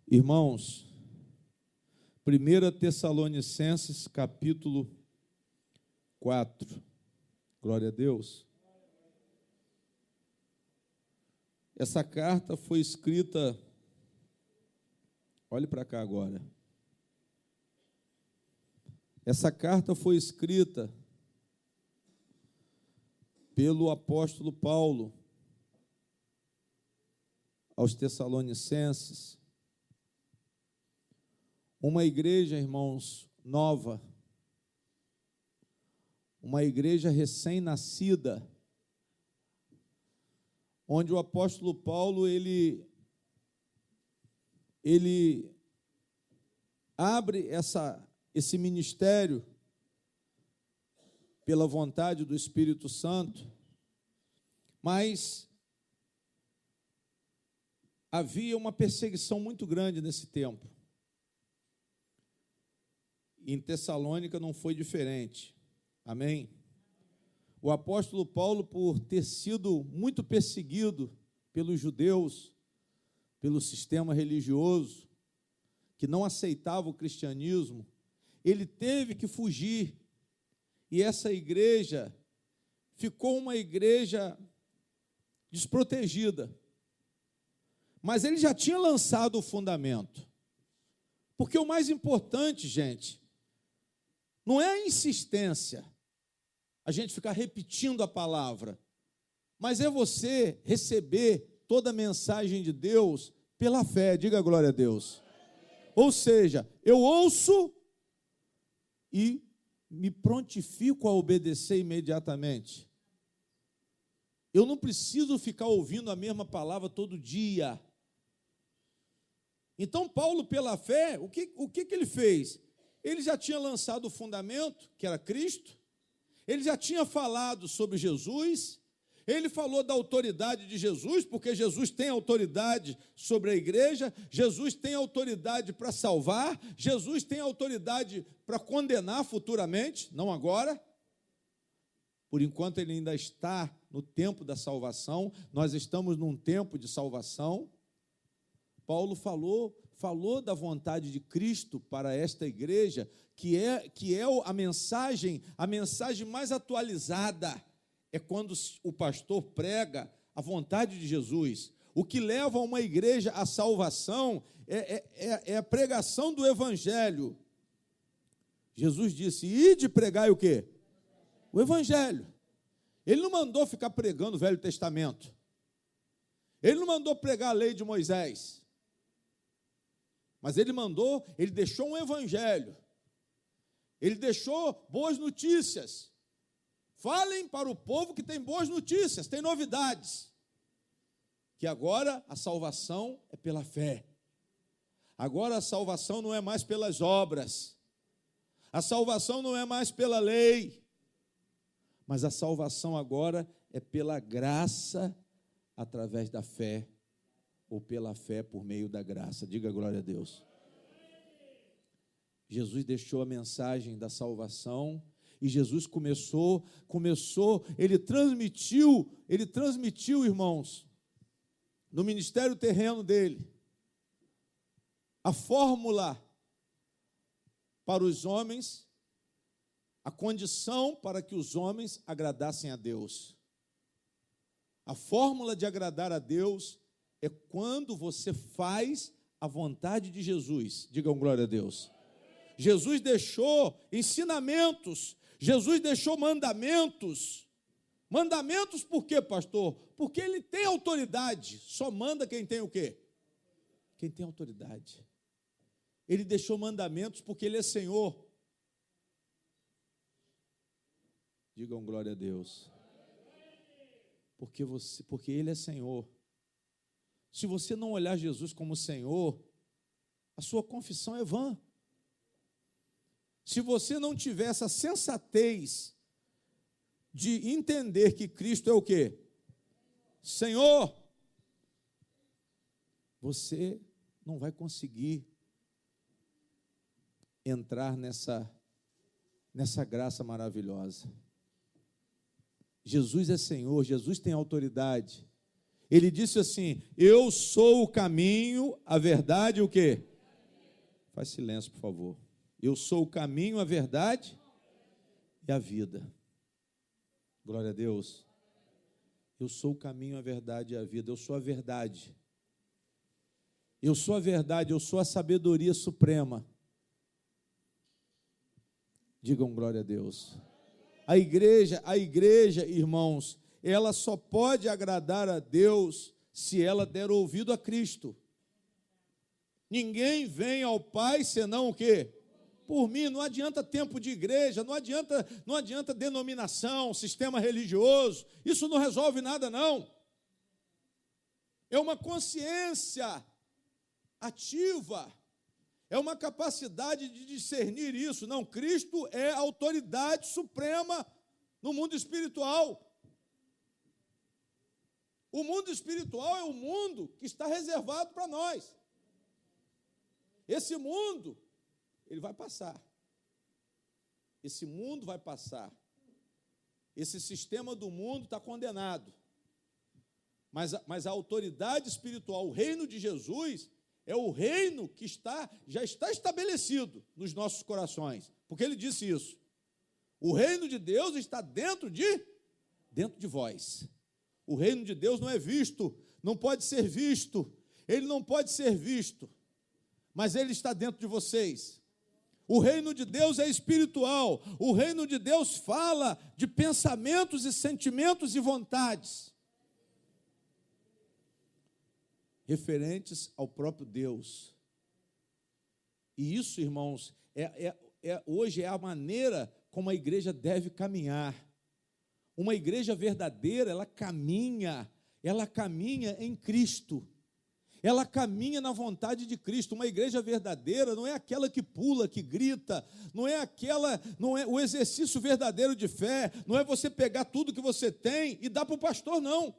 Irmãos, 1 Tessalonicenses, capítulo 4. Glória a Deus. Essa carta foi escrita, olhe para cá agora. Essa carta foi escrita pelo apóstolo Paulo aos Tessalonicenses. Uma igreja, irmãos, nova, uma igreja recém-nascida, onde o apóstolo Paulo, ele abre esse ministério pela vontade do Espírito Santo, mas havia uma perseguição muito grande nesse tempo. Em Tessalônica não foi diferente. Amém? O apóstolo Paulo, por ter sido muito perseguido pelos judeus, pelo sistema religioso, que não aceitava o cristianismo, ele teve que fugir. E essa igreja ficou uma igreja desprotegida. Mas ele já tinha lançado o fundamento. Porque o mais importante, gente, não é a insistência, a gente ficar repetindo a palavra, mas é você receber toda a mensagem de Deus pela fé. Diga glória a Deus. Ou seja, eu ouço e me prontifico a obedecer imediatamente. Eu não preciso ficar ouvindo a mesma palavra todo dia. Então, Paulo, pela fé, o que ele fez? Ele já tinha lançado o fundamento, que era Cristo. Ele já tinha falado sobre Jesus. Ele falou da autoridade de Jesus, porque Jesus tem autoridade sobre a igreja. Jesus tem autoridade para salvar. Jesus tem autoridade para condenar futuramente, não agora. Por enquanto ele ainda está no tempo da salvação. Nós estamos num tempo de salvação. Paulo falou da vontade de Cristo para esta igreja, que é a mensagem mais atualizada. É quando o pastor prega a vontade de Jesus. O que leva uma igreja à salvação é a pregação do evangelho. Jesus disse: ide pregai o quê? O evangelho. Ele não mandou ficar pregando o Velho Testamento. Ele não mandou pregar a lei de Moisés. Mas ele deixou um evangelho. Ele deixou boas notícias. Falem para o povo que tem boas notícias, tem novidades. Que agora a salvação é pela fé. Agora a salvação não é mais pelas obras. A salvação não é mais pela lei. Mas a salvação agora é pela graça através da fé. Ou pela fé por meio da graça. Diga glória a Deus. Jesus deixou a mensagem da salvação e Jesus começou, ele transmitiu, irmãos, no ministério terreno dele, a fórmula para os homens, a condição para que os homens agradassem a Deus. A fórmula de agradar a Deus é quando você faz a vontade de Jesus. Digam glória a Deus. Jesus deixou ensinamentos, Jesus deixou mandamentos. Mandamentos por quê, pastor? Porque ele tem autoridade. Só manda quem tem o quê? Quem tem autoridade. Ele deixou mandamentos porque ele é Senhor. Digam glória a Deus. Porque ele é Senhor. Se você não olhar Jesus como Senhor, a sua confissão é vã. Se você não tiver essa sensatez de entender que Cristo é o quê? Senhor, você não vai conseguir entrar nessa graça maravilhosa. Jesus é Senhor, Jesus tem autoridade. Ele disse assim: eu sou o caminho, a verdade e o quê? Faz silêncio, por favor. Eu sou o caminho, a verdade e a vida. Glória a Deus. Eu sou o caminho, a verdade e a vida. Eu sou a verdade. Eu sou a verdade, eu sou a sabedoria suprema. Digam glória a Deus. A igreja, irmãos, ela só pode agradar a Deus se ela der ouvido a Cristo. Ninguém vem ao Pai senão o quê? Por mim. Não adianta tempo de igreja, não adianta denominação, sistema religioso. Isso não resolve nada, não. É uma consciência ativa. É uma capacidade de discernir isso. Não, Cristo é a autoridade suprema no mundo espiritual. O mundo espiritual é o mundo que está reservado para nós. Esse mundo, ele vai passar. Esse mundo vai passar. Esse sistema do mundo está condenado. Mas a autoridade espiritual, o reino de Jesus, é o reino que já está estabelecido nos nossos corações. Porque ele disse isso. O reino de Deus está dentro de vós. O reino de Deus não é visto, não pode ser visto. Ele não pode ser visto, mas ele está dentro de vocês. O reino de Deus é espiritual. O reino de Deus fala de pensamentos e sentimentos e vontades referentes ao próprio Deus. E isso, irmãos, hoje é a maneira como a igreja deve caminhar. Uma igreja verdadeira, ela caminha em Cristo. Ela caminha na vontade de Cristo. Uma igreja verdadeira não é aquela que pula, que grita, não é o exercício verdadeiro de fé, não é você pegar tudo que você tem e dar para o pastor, não.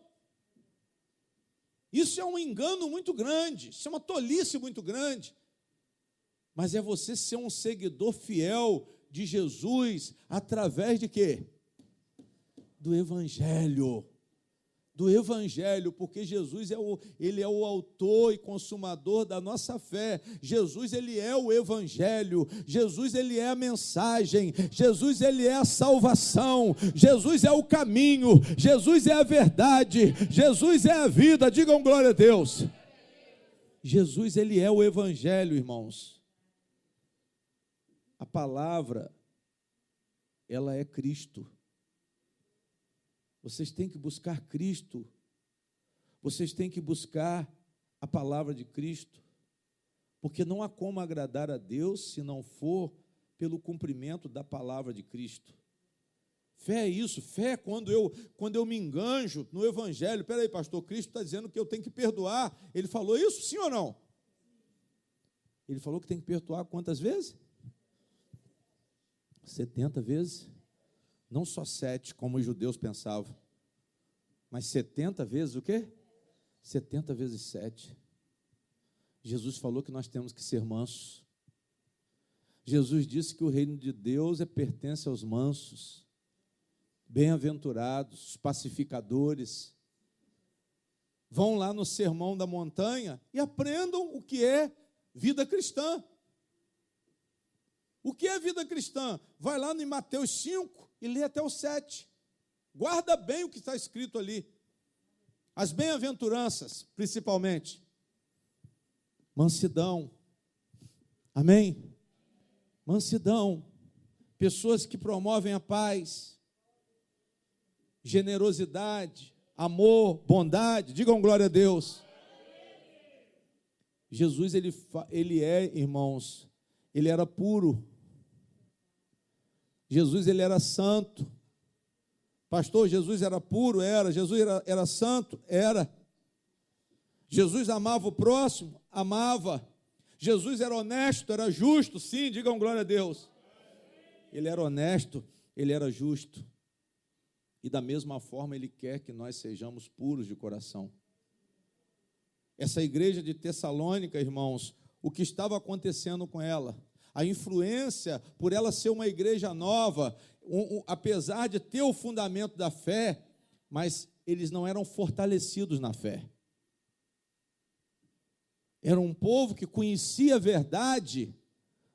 Isso é um engano muito grande, isso é uma tolice muito grande. Mas é você ser um seguidor fiel de Jesus através de quê? Do Evangelho. Do Evangelho, porque Jesus ele é o autor e consumador da nossa fé. Jesus, ele é o Evangelho. Jesus, ele é a mensagem. Jesus, ele é a salvação. Jesus é o caminho. Jesus é a verdade. Jesus é a vida. Digam glória a Deus. Jesus, ele é o Evangelho, irmãos. A palavra, ela é Cristo. Vocês têm que buscar Cristo. Vocês têm que buscar a palavra de Cristo. Porque não há como agradar a Deus se não for pelo cumprimento da palavra de Cristo. Fé é isso. Fé é quando eu me enganjo no Evangelho. Espera aí, pastor, Cristo está dizendo que eu tenho que perdoar. Ele falou isso, sim ou não? Ele falou que tem que perdoar quantas vezes? 70 vezes. Não só 7, como os judeus pensavam, mas 70 vezes o quê? 70 vezes 7. Jesus falou que nós temos que ser mansos. Jesus disse que o reino de Deus pertence aos mansos, bem-aventurados, os pacificadores. Vão lá no Sermão da Montanha e aprendam o que é vida cristã. O que é vida cristã? Vai lá no Mateus 5 e lê até o 7. Guarda bem o que está escrito ali. As bem-aventuranças, principalmente. Mansidão. Amém? Mansidão. Pessoas que promovem a paz, generosidade, amor, bondade. Digam glória a Deus. Jesus, ele é, irmãos, ele era puro. Jesus, ele era santo. Pastor, Jesus era puro? Era. Jesus era santo? Era. Jesus amava o próximo? Amava. Jesus era honesto? Era justo? Sim, digam glória a Deus. Ele era honesto, ele era justo. E da mesma forma ele quer que nós sejamos puros de coração. Essa igreja de Tessalônica, irmãos, o que estava acontecendo com ela? A influência, por ela ser uma igreja nova, apesar de ter o fundamento da fé, mas eles não eram fortalecidos na fé. Era um povo que conhecia a verdade,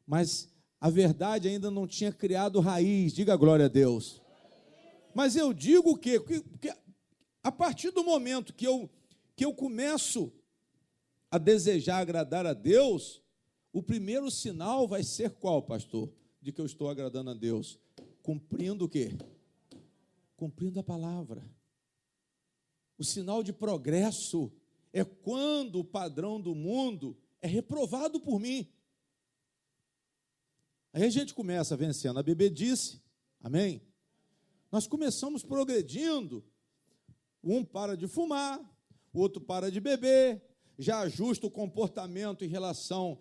mas a verdade ainda não tinha criado raiz. Diga glória a Deus. Mas eu digo o quê? Que a partir do momento que eu começo a desejar agradar a Deus, o primeiro sinal vai ser qual, pastor? De que eu estou agradando a Deus? Cumprindo o quê? Cumprindo a palavra. O sinal de progresso é quando o padrão do mundo é reprovado por mim. Aí a gente começa vencendo a bebedice, amém? Nós começamos progredindo, um para de fumar, o outro para de beber, já ajusta o comportamento em relação,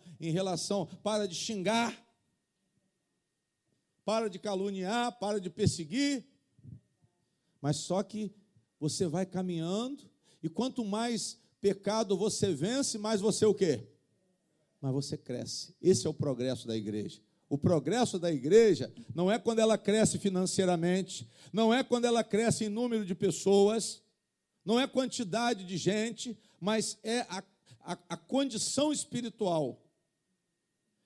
para de xingar, para de caluniar, para de perseguir, mas só que você vai caminhando, e quanto mais pecado você vence, mais você o quê? Mas você cresce. Esse é o progresso da igreja. O progresso da igreja não é quando ela cresce financeiramente, não é quando ela cresce em número de pessoas, não é quantidade de gente, mas é a condição espiritual.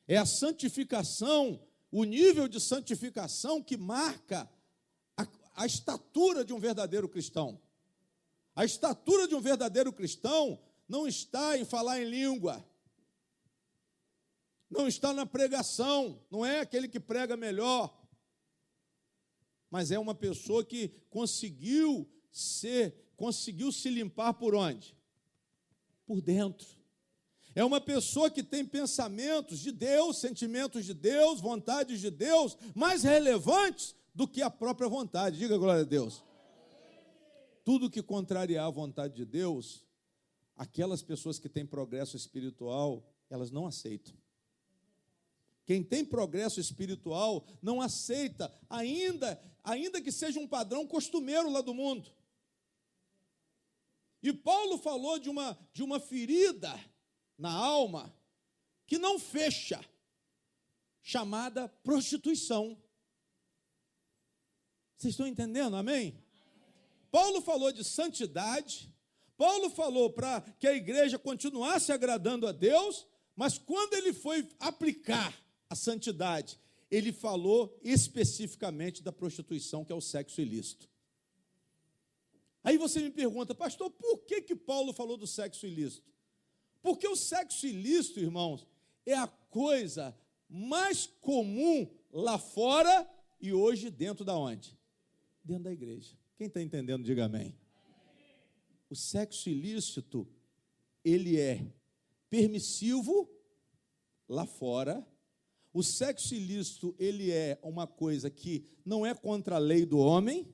É a santificação, o nível de santificação que marca a estatura de um verdadeiro cristão. A estatura de um verdadeiro cristão não está em falar em língua, não está na pregação, não é aquele que prega melhor, mas é uma pessoa que conseguiu se limpar por onde? Por dentro. É uma pessoa que tem pensamentos de Deus, sentimentos de Deus, vontades de Deus, mais relevantes do que a própria vontade. Diga glória a Deus. Tudo que contrariar a vontade de Deus, aquelas pessoas que têm progresso espiritual, elas não aceitam. Quem tem progresso espiritual não aceita, ainda que seja um padrão costumeiro lá do mundo. E Paulo falou de uma ferida na alma que não fecha, chamada prostituição. Vocês estão entendendo, amém? Paulo falou de santidade, Paulo falou para que a igreja continuasse agradando a Deus, mas quando ele foi aplicar a santidade, ele falou especificamente da prostituição, que é o sexo ilícito. Aí você me pergunta, pastor, por que Paulo falou do sexo ilícito? Porque o sexo ilícito, irmãos, é a coisa mais comum lá fora e hoje dentro da onde? Dentro da igreja. Quem está entendendo, diga amém. O sexo ilícito, ele é permissivo lá fora. O sexo ilícito, ele é uma coisa que não é contra a lei do homem.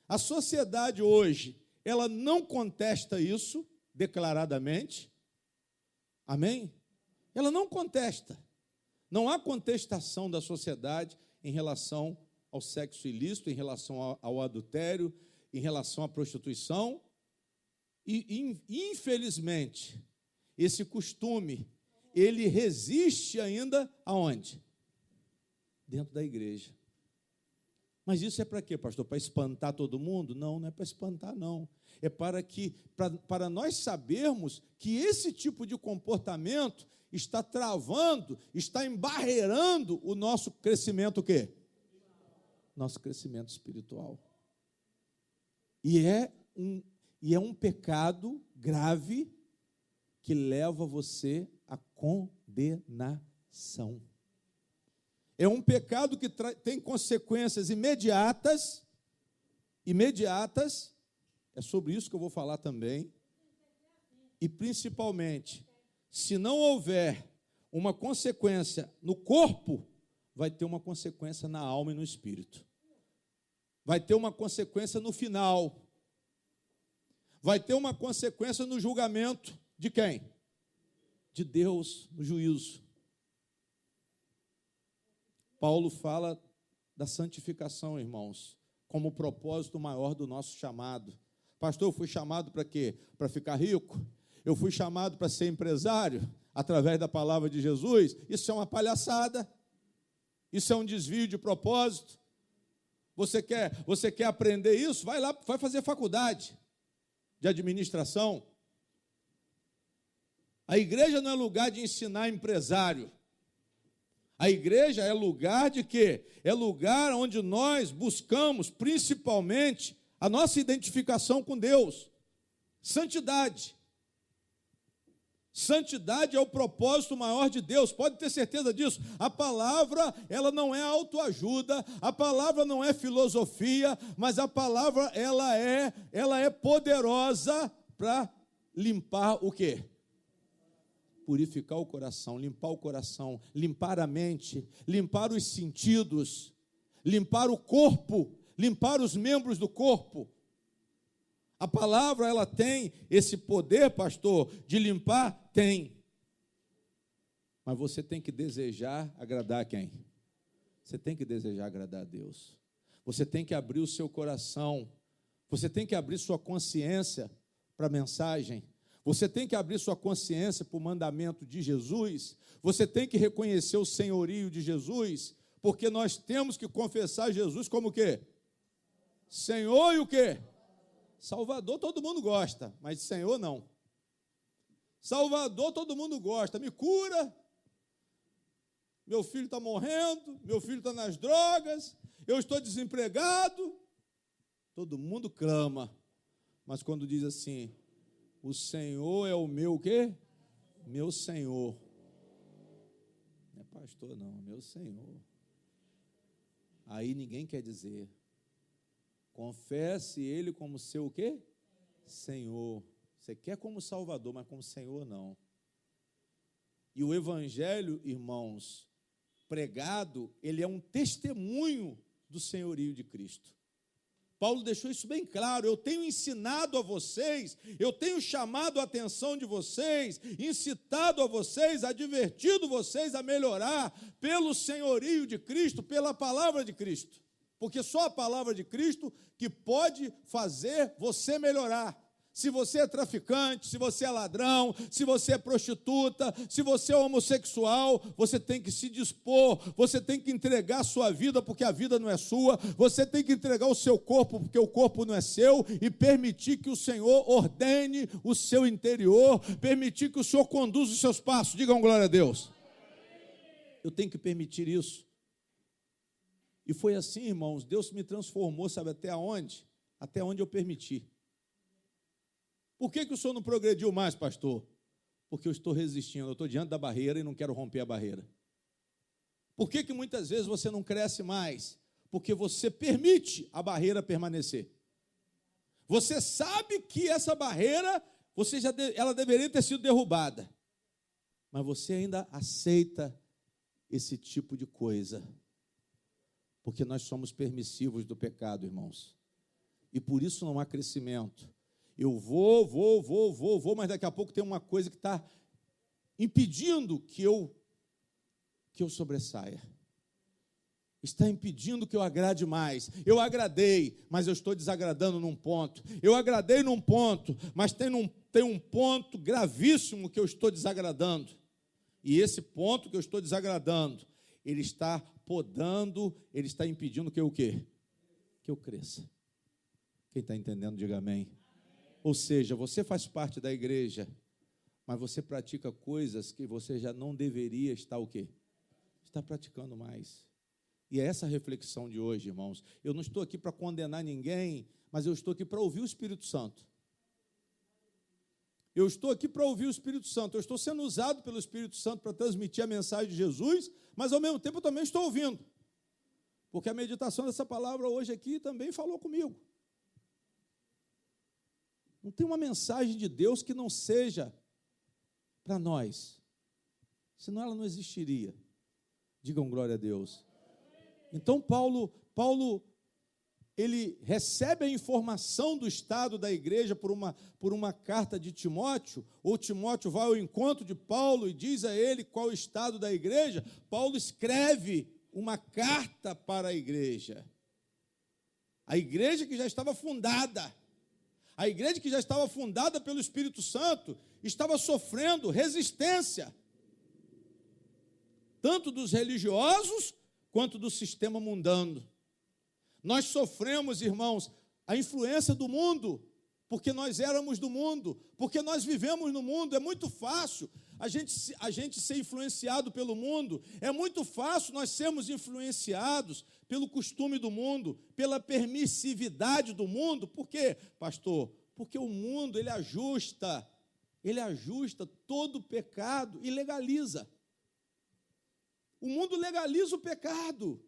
A sociedade hoje, ela não contesta isso declaradamente. Amém? Ela não contesta. Não há contestação da sociedade em relação ao sexo ilícito, em relação ao adultério, em relação à prostituição. E, infelizmente, esse costume, ele resiste ainda aonde? Dentro da igreja. Mas isso é para quê, pastor? Para espantar todo mundo? Não, não é para espantar, não. É para nós sabermos que esse tipo de comportamento está travando, está embarreirando o nosso crescimento o quê? Nosso crescimento espiritual. E é um pecado grave que leva você à condenação. É um pecado que tem consequências imediatas, é sobre isso que eu vou falar também, e principalmente, se não houver uma consequência no corpo, vai ter uma consequência na alma e no espírito. Vai ter uma consequência no final. Vai ter uma consequência no julgamento de quem? De Deus, no juízo. Paulo fala da santificação, irmãos, como o propósito maior do nosso chamado. Pastor, eu fui chamado para quê? Para ficar rico? Eu fui chamado para ser empresário através da palavra de Jesus? Isso é uma palhaçada. Isso é um desvio de propósito. Você quer aprender isso? Vai lá, vai fazer faculdade de administração. A igreja não é lugar de ensinar empresário. A igreja é lugar de quê? É lugar onde nós buscamos, principalmente, a nossa identificação com Deus. Santidade. Santidade é o propósito maior de Deus, pode ter certeza disso. A palavra, ela não é autoajuda, a palavra não é filosofia, mas a palavra, ela é poderosa para limpar o quê? Purificar o coração, limpar a mente, limpar os sentidos, limpar o corpo, limpar os membros do corpo. A palavra, ela tem esse poder, pastor, de limpar? Tem. Mas você tem que desejar agradar quem? Você tem que desejar agradar a Deus. Você tem que abrir o seu coração. Você tem que abrir sua consciência para a mensagem. Você tem que abrir sua consciência para o mandamento de Jesus. Você tem que reconhecer o senhorio de Jesus, porque nós temos que confessar Jesus como o quê? Senhor e o quê? Salvador todo mundo gosta, mas Senhor não. Salvador todo mundo gosta, me cura, meu filho está morrendo, meu filho está nas drogas, eu estou desempregado. Todo mundo clama, mas quando diz assim, o Senhor é o meu quê? Meu Senhor. Não é pastor não, meu Senhor. Aí ninguém quer dizer. Confesse Ele como seu o quê? Senhor. Você quer como Salvador, mas como Senhor não. E o Evangelho, irmãos, pregado, ele é um testemunho do senhorio de Cristo. Paulo deixou isso bem claro. Eu tenho ensinado a vocês, eu tenho chamado a atenção de vocês, incitado a vocês, advertido vocês a melhorar pelo senhorio de Cristo, pela palavra de Cristo. Porque só a palavra de Cristo que pode fazer você melhorar. Se você é traficante, se você é ladrão, se você é prostituta, se você é homossexual, você tem que se dispor, você tem que entregar a sua vida, porque a vida não é sua, você tem que entregar o seu corpo, porque o corpo não é seu, e permitir que o Senhor ordene o seu interior, permitir que o Senhor conduza os seus passos. Digam glória a Deus. Eu tenho que permitir isso. E foi assim, irmãos, Deus me transformou, sabe até onde? Até onde eu permiti. Por que o senhor não progrediu mais, pastor? Porque eu estou resistindo, eu estou diante da barreira e não quero romper a barreira. Por que muitas vezes você não cresce mais? Porque você permite a barreira permanecer. Você sabe que essa barreira, ela deveria ter sido derrubada, mas você ainda aceita esse tipo de coisa. Porque nós somos permissivos do pecado, irmãos. E por isso não há crescimento. Eu vou, mas daqui a pouco tem uma coisa que está impedindo que eu sobressaia. Está impedindo que eu agrade mais. Eu agradei, mas eu estou desagradando num ponto. Eu agradei num ponto, mas tem um ponto gravíssimo que eu estou desagradando. E esse ponto que eu estou desagradando, ele está podando, ele está impedindo que eu o quê? Que eu cresça. Quem está entendendo, diga amém. Ou seja, você faz parte da igreja, mas você pratica coisas que você já não deveria estar o quê? Está praticando mais. E é essa a reflexão de hoje, irmãos. Eu não estou aqui para condenar ninguém, mas eu estou aqui para ouvir o Espírito Santo. Eu estou aqui para ouvir o Espírito Santo. Eu estou sendo usado pelo Espírito Santo para transmitir a mensagem de Jesus, mas ao mesmo tempo eu também estou ouvindo. Porque a meditação dessa palavra hoje aqui também falou comigo. Não tem uma mensagem de Deus que não seja para nós. Senão ela não existiria. Digam glória a Deus. Então Paulo, ele recebe a informação do estado da igreja por uma carta de Timóteo, ou Timóteo vai ao encontro de Paulo e diz a ele qual o estado da igreja. Paulo escreve uma carta para a igreja que já estava fundada. A igreja que já estava fundada pelo Espírito Santo estava sofrendo resistência, tanto dos religiosos quanto do sistema mundano. Nós sofremos, irmãos, a influência do mundo, porque nós éramos do mundo, porque nós vivemos no mundo. É muito fácil a gente ser influenciado pelo mundo, é muito fácil nós sermos influenciados pelo costume do mundo, pela permissividade do mundo. Por quê, pastor? Porque o mundo, ele ajusta todo o pecado e legaliza. O mundo legaliza o pecado.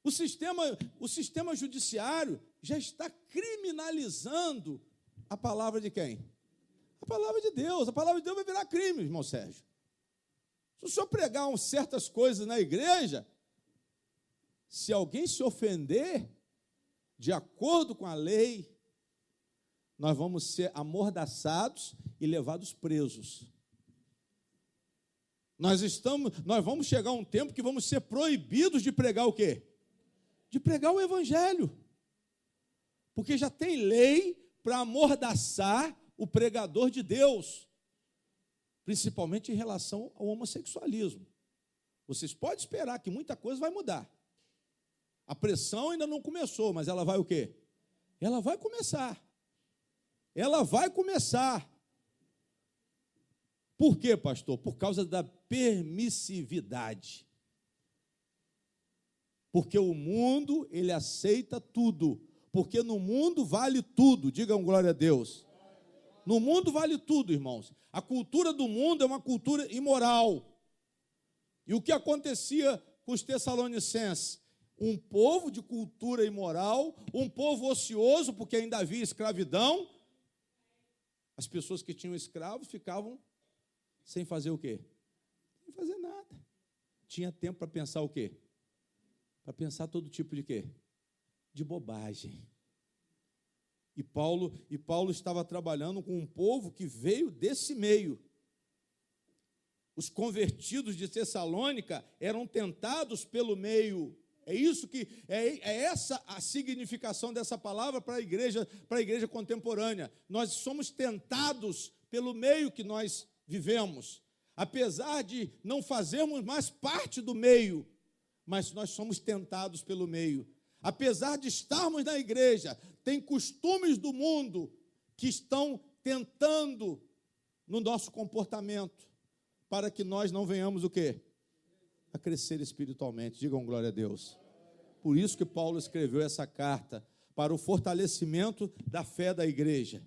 O sistema judiciário já está criminalizando a palavra de quem? A palavra de Deus. A palavra de Deus vai virar crime, irmão Sérgio. Se o senhor pregar certas coisas na igreja, se alguém se ofender, de acordo com a lei, nós vamos ser amordaçados e levados presos. Nós vamos chegar a um tempo que vamos ser proibidos de pregar o quê? De pregar o evangelho. Porque já tem lei para amordaçar o pregador de Deus, principalmente em relação ao homossexualismo. Vocês podem esperar que muita coisa vai mudar. A pressão ainda não começou, mas ela vai o quê? Ela vai começar. Ela vai começar. Por quê, pastor? Por causa da permissividade. Porque o mundo, ele aceita tudo. Porque no mundo vale tudo. Digam glória a Deus. No mundo vale tudo, irmãos. A cultura do mundo é uma cultura imoral. E o que acontecia com os tessalonicenses? Um povo de cultura imoral, um povo ocioso, porque ainda havia escravidão. As pessoas que tinham escravos ficavam sem fazer o quê? Sem fazer nada. Tinha tempo para pensar o quê? Para pensar todo tipo de quê? De bobagem. E Paulo estava trabalhando com um povo que veio desse meio. Os convertidos de Tessalônica eram tentados pelo meio. É essa a significação dessa palavra para a igreja contemporânea. Nós somos tentados pelo meio que nós vivemos. Apesar de não fazermos mais parte do meio, mas nós somos tentados pelo meio. Apesar de estarmos na igreja, tem costumes do mundo que estão tentando no nosso comportamento para que nós não venhamos o quê? A crescer espiritualmente. Digam glória a Deus. Por isso que Paulo escreveu essa carta, para o fortalecimento da fé da igreja,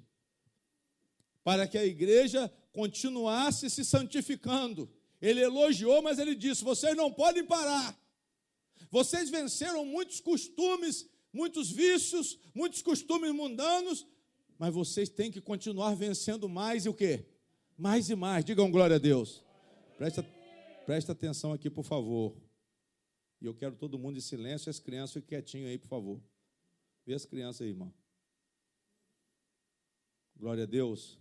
para que a igreja continuasse se santificando. Ele elogiou, mas ele disse: vocês não podem parar. Vocês venceram muitos costumes, muitos vícios, muitos costumes mundanos, mas vocês têm que continuar vencendo mais e o quê? Mais e mais. Digam glória a Deus. Presta atenção aqui, por favor. E eu quero todo mundo em silêncio, as crianças fiquem quietinhos aí, por favor. Vê as crianças aí, irmão. Glória a Deus.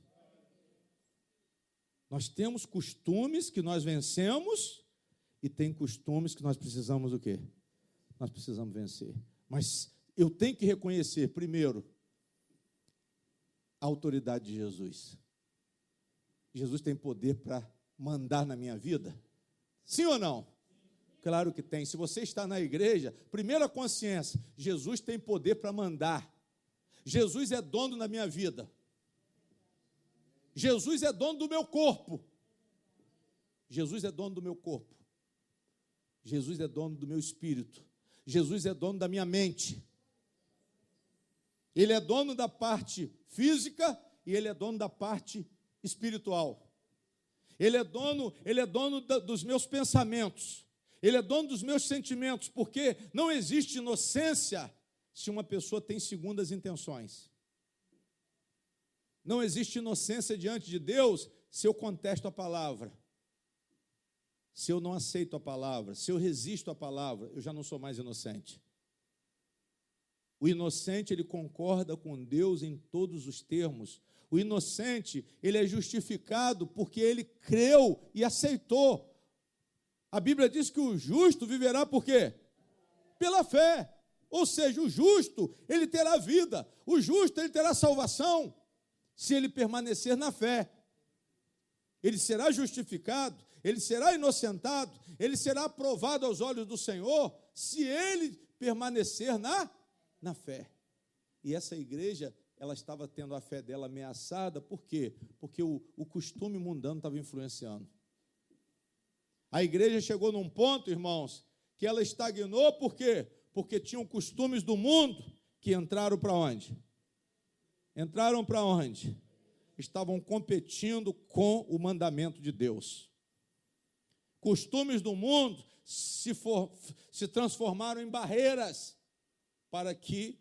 Nós temos costumes que nós vencemos e tem costumes que nós precisamos o quê? Nós precisamos vencer. Mas eu tenho que reconhecer, primeiro, a autoridade de Jesus. Jesus tem poder para mandar na minha vida? Sim ou não? Claro que tem. Se você está na igreja, primeira consciência, Jesus tem poder para mandar. Jesus é dono da minha vida. Jesus é dono do meu corpo. Jesus é dono do meu corpo. Jesus é dono do meu espírito. Jesus é dono da minha mente. Ele é dono da parte física e ele é dono da parte espiritual. Ele é dono dos meus pensamentos. Ele é dono dos meus sentimentos, porque não existe inocência se uma pessoa tem segundas intenções. Não existe inocência diante de Deus se eu contesto a palavra. Se eu não aceito a palavra, se eu resisto à palavra, eu já não sou mais inocente. O inocente, ele concorda com Deus em todos os termos. O inocente, ele é justificado porque ele creu e aceitou. A Bíblia diz que o justo viverá por quê? Pela fé. Ou seja, o justo, ele terá vida. O justo, ele terá salvação, se ele permanecer na fé. ele será justificado, ele será inocentado, ele será aprovado aos olhos do Senhor, se ele permanecer na fé. E essa igreja, ela estava tendo a fé dela ameaçada, por quê? Porque o costume mundano estava influenciando. A igreja chegou num ponto, irmãos, que ela estagnou, por quê? Porque tinham costumes do mundo que entraram para onde? Entraram para onde? Estavam competindo com o mandamento de Deus. Costumes do mundo se transformaram em barreiras para que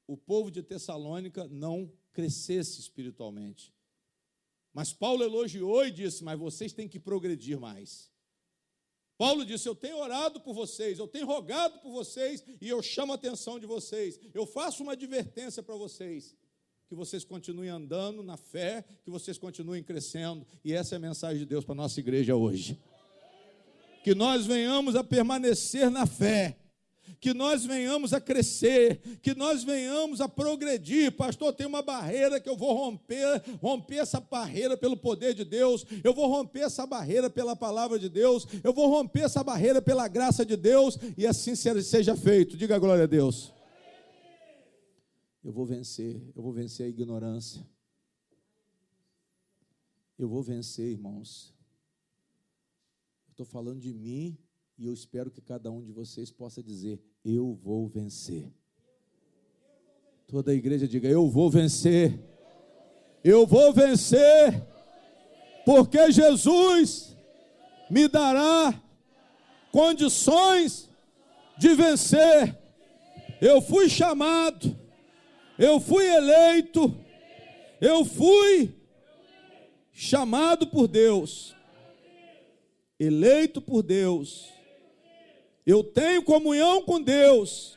o povo de Tessalônica não crescesse espiritualmente. Mas Paulo elogiou e disse, mas vocês têm que progredir mais. Paulo disse, eu tenho orado por vocês, eu tenho rogado por vocês, e eu chamo a atenção de vocês, eu faço uma advertência para vocês, que vocês continuem andando na fé, que vocês continuem crescendo, e essa é a mensagem de Deus para a nossa igreja hoje. Que nós venhamos a permanecer na fé, que nós venhamos a crescer, que nós venhamos a progredir. Pastor, tem uma barreira que eu vou romper essa barreira pelo poder de Deus, eu vou romper essa barreira pela palavra de Deus, eu vou romper essa barreira pela graça de Deus, e assim seja feito. Diga glória a Deus. Eu vou vencer a ignorância. Eu vou vencer, irmãos. Eu estou falando de mim, e eu espero que cada um de vocês possa dizer, eu vou vencer. Toda a igreja diga, eu vou vencer. Eu vou vencer, porque Jesus me dará condições de vencer. Eu fui chamado, eu fui eleito, eu fui chamado por Deus, eleito por Deus. Eu tenho comunhão com Deus,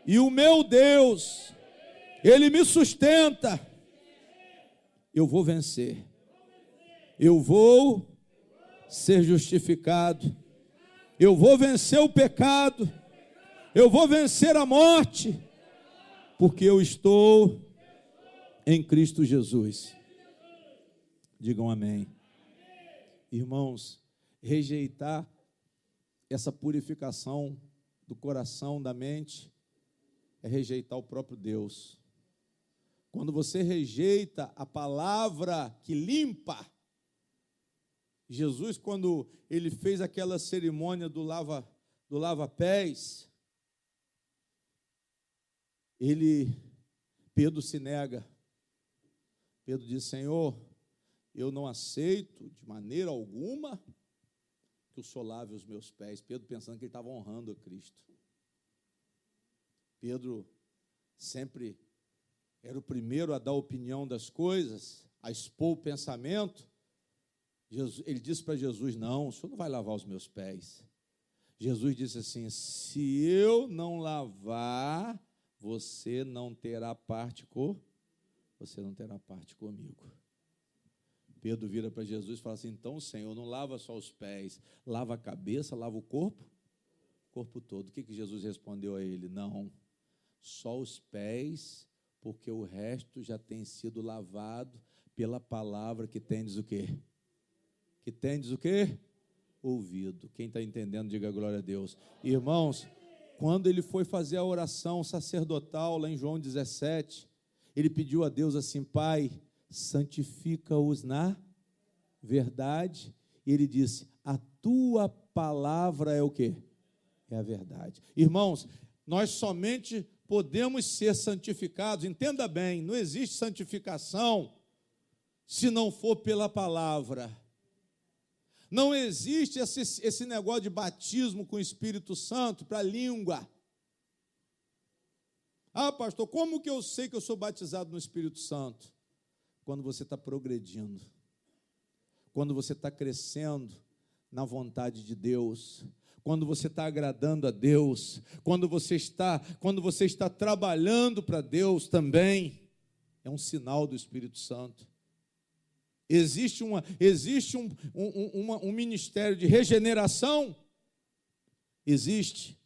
e o meu Deus, Ele me sustenta. Eu vou vencer, eu vou ser justificado, eu vou vencer o pecado, eu vou vencer a morte, porque eu estou em Cristo Jesus. Digam amém. Irmãos, rejeitar essa purificação do coração, da mente, é rejeitar o próprio Deus. Quando você rejeita a palavra que limpa, Jesus, quando ele fez aquela cerimônia do lava-pés, Pedro se nega. Pedro diz, Senhor, eu não aceito de maneira alguma que o Senhor lave os meus pés. Pedro pensando que ele estava honrando a Cristo. Pedro sempre era o primeiro a dar opinião das coisas, a expor o pensamento. Ele disse para Jesus, não, o Senhor não vai lavar os meus pés. Jesus disse assim, se eu não lavar, você não terá parte comigo. Pedro vira para Jesus e fala assim, então, Senhor, não lava só os pés, lava a cabeça, lava o corpo todo. O que Jesus respondeu a ele? Não, só os pés, porque o resto já tem sido lavado pela palavra que tendes o quê? Que tendes o quê? Ouvido. Quem está entendendo, diga glória a Deus. Irmãos, quando ele foi fazer a oração sacerdotal, lá em João 17, ele pediu a Deus assim, Pai, santifica-os na verdade. E ele disse, a tua palavra é o quê? É a verdade. Irmãos, nós somente podemos ser santificados, entenda bem, não existe santificação se não for pela palavra. Não existe esse negócio de batismo com o Espírito Santo para a língua. Ah, pastor, como que eu sei que eu sou batizado no Espírito Santo? Quando você está progredindo, quando você está crescendo na vontade de Deus, quando você está agradando a Deus, quando você está trabalhando para Deus também, é um sinal do Espírito Santo. Existe um ministério de regeneração? Existe.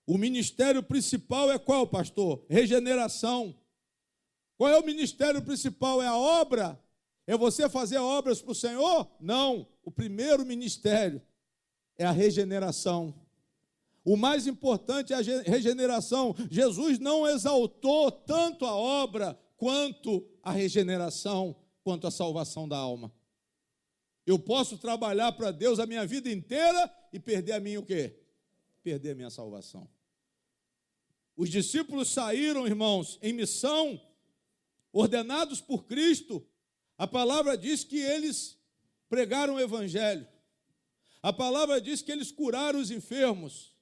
O ministério principal é qual, pastor? Regeneração. Qual é o ministério principal? É a obra? é você fazer obras para o Senhor? Não. O primeiro ministério é a regeneração. O mais importante é a regeneração. Jesus não exaltou tanto a obra quanto a regeneração, quanto a salvação da alma. Eu posso trabalhar para Deus a minha vida inteira e perder a minha o quê? Perder a minha salvação. Os discípulos saíram, irmãos, em missão, ordenados por Cristo. A palavra diz que eles pregaram o evangelho. A palavra diz que eles curaram os enfermos.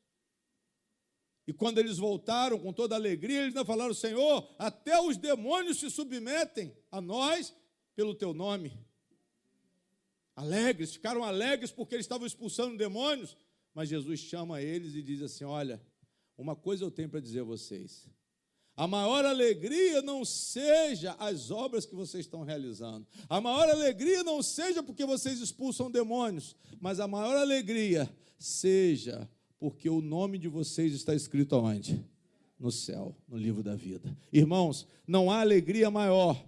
E quando eles voltaram com toda alegria, eles ainda falaram: Senhor, até os demônios se submetem a nós pelo teu nome. Alegres, ficaram alegres porque eles estavam expulsando demônios. Mas Jesus chama eles e diz assim: olha, uma coisa eu tenho para dizer a vocês. A maior alegria não seja as obras que vocês estão realizando. A maior alegria não seja porque vocês expulsam demônios. Mas a maior alegria seja porque o nome de vocês está escrito aonde? No céu, no livro da vida. Irmãos, não há alegria maior,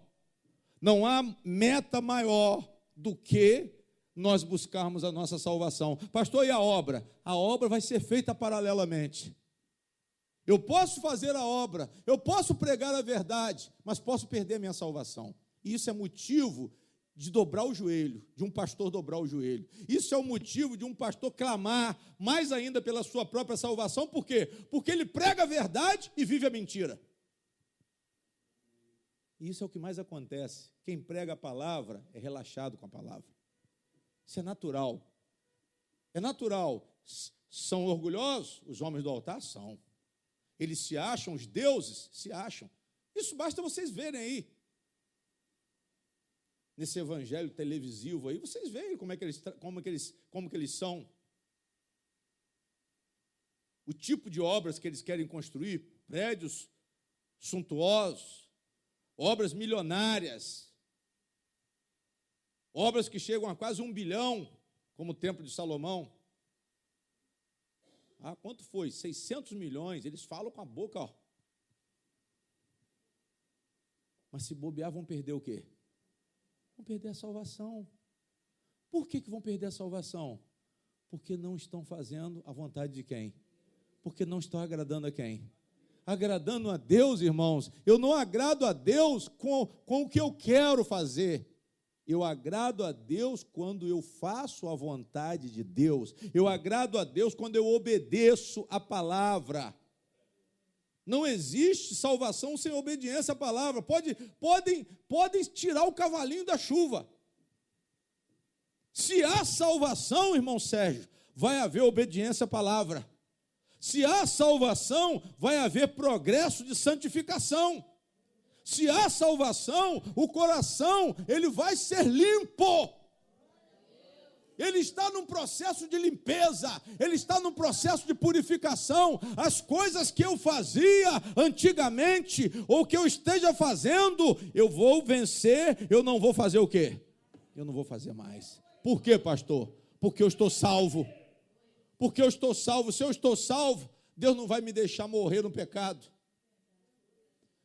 não há meta maior do que nós buscarmos a nossa salvação. Pastor, e a obra? A obra vai ser feita paralelamente. Eu posso fazer a obra, eu posso pregar a verdade, mas posso perder a minha salvação. E isso é motivo de dobrar o joelho, de um pastor dobrar o joelho. Isso é o motivo de um pastor clamar mais ainda pela sua própria salvação. Por quê? Porque ele prega a verdade e vive a mentira. E isso é o que mais acontece. Quem prega a palavra é relaxado com a palavra. Isso é natural. É natural. São orgulhosos? Os homens do altar são. Eles se acham, os deuses se acham. Isso basta vocês verem aí. Nesse evangelho televisivo aí, vocês veem como que eles são. O tipo de obras que eles querem construir, prédios suntuosos, obras milionárias, obras que chegam a quase 1 bilhão, como o Templo de Salomão. Ah, quanto foi? 600 milhões, eles falam com a boca, ó. Mas se bobear, vão perder o quê? Vão perder a salvação. Por que vão perder a salvação? Porque não estão fazendo a vontade de quem? Porque não estão agradando a quem? Agradando a Deus, irmãos. Eu não agrado a Deus com o que eu quero fazer. Eu agrado a Deus quando eu faço a vontade de Deus. Eu agrado a Deus quando eu obedeço a palavra. Não existe salvação sem obediência à palavra. Podem tirar o cavalinho da chuva. Se há salvação, irmão Sérgio, vai haver obediência à palavra. Se há salvação, vai haver progresso de santificação. Se há salvação, o coração, ele vai ser limpo. Ele está num processo de limpeza, ele está num processo de purificação. As coisas que eu fazia antigamente, ou que eu esteja fazendo, eu vou vencer, eu não vou fazer o quê? Eu não vou fazer mais. Por quê, pastor? Porque eu estou salvo. Porque eu estou salvo. Se eu estou salvo, Deus não vai me deixar morrer no pecado.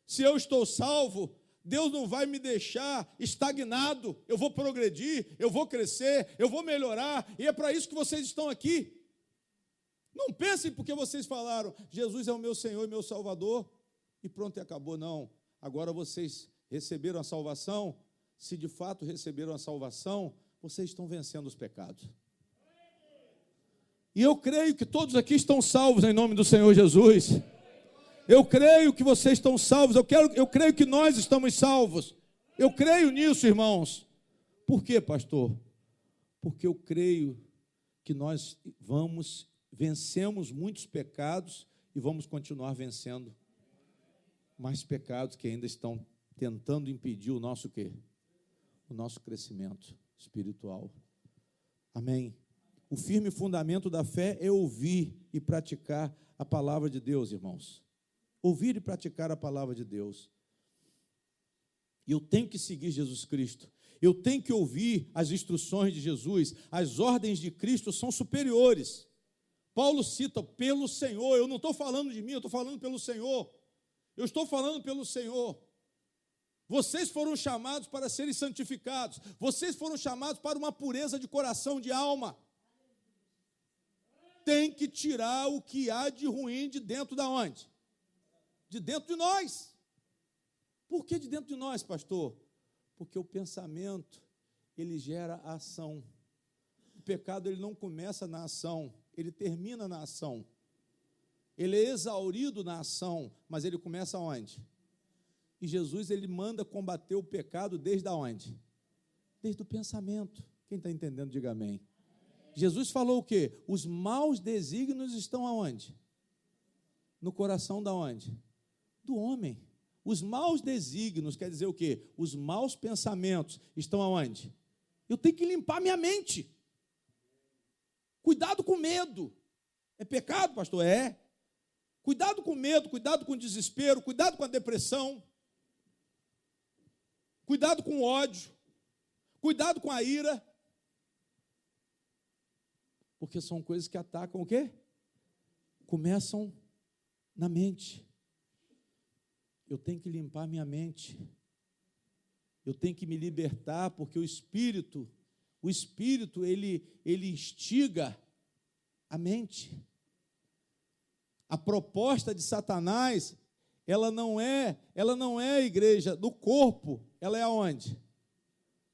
Se eu estou salvo, Deus não vai me deixar estagnado. Eu vou progredir, eu vou crescer, eu vou melhorar. E é para isso que vocês estão aqui. Não pensem porque vocês falaram, Jesus é o meu Senhor e meu Salvador, e pronto, e acabou. Não. Agora vocês receberam a salvação. Se de fato receberam a salvação, vocês estão vencendo os pecados. E eu creio que todos aqui estão salvos em nome do Senhor Jesus. Eu creio que vocês estão salvos, eu creio que nós estamos salvos. Eu creio nisso, irmãos. Por quê, pastor? Porque eu creio que nós vencemos muitos pecados e vamos continuar vencendo mais pecados que ainda estão tentando impedir o nosso quê? O nosso crescimento espiritual. Amém? O firme fundamento da fé é ouvir e praticar a palavra de Deus, irmãos. Ouvir e praticar a palavra de Deus. E eu tenho que seguir Jesus Cristo. Eu tenho que ouvir as instruções de Jesus. As ordens de Cristo são superiores. Paulo cita pelo Senhor. Eu não estou falando de mim, eu estou falando pelo Senhor. Eu estou falando pelo Senhor. Vocês foram chamados para serem santificados. Vocês foram chamados para uma pureza de coração, de alma. Tem que tirar o que há de ruim de dentro da onde? De dentro de nós. Por que de dentro de nós, pastor? Porque o pensamento, ele gera a ação. O pecado, ele não começa na ação, ele termina na ação. Ele é exaurido na ação, mas ele começa onde? E Jesus, ele manda combater o pecado desde onde? Desde o pensamento. Quem está entendendo, diga amém. Jesus falou o quê? Os maus desígnios estão aonde? No coração da onde? Do homem. Os maus desígnios quer dizer o quê? Os maus pensamentos estão aonde? Eu tenho que limpar minha mente. Cuidado com medo. É pecado, pastor? É. Cuidado com medo, cuidado com o desespero, cuidado com a depressão. Cuidado com o ódio. Cuidado com a ira. Porque são coisas que atacam o quê? Começam na mente. Eu tenho que limpar minha mente. Eu tenho que me libertar, porque o Espírito, ele instiga a mente. A proposta de Satanás, ela não é a igreja do corpo, ela é aonde?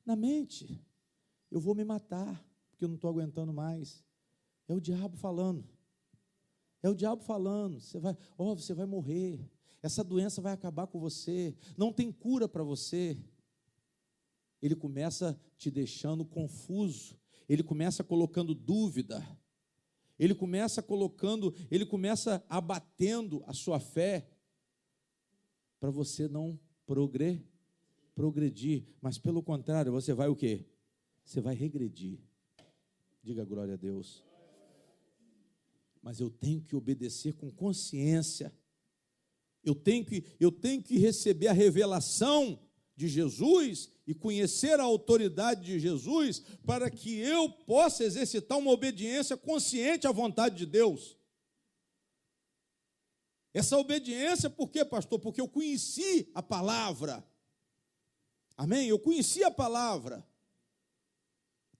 Na mente. Eu vou me matar, porque eu não estou aguentando mais. É o diabo falando. É o diabo falando. Você vai morrer. Essa doença vai acabar com você. Não tem cura para você. Ele começa te deixando confuso. Ele começa colocando dúvida. Ele começa abatendo a sua fé para você não progredir. Mas pelo contrário, você vai o quê? Você vai regredir. Diga glória a Deus. Mas eu tenho que obedecer com consciência. Eu tenho que receber a revelação de Jesus e conhecer a autoridade de Jesus para que eu possa exercitar uma obediência consciente à vontade de Deus. Essa obediência, por quê, pastor? Porque eu conheci a palavra. Amém? Eu conheci a palavra.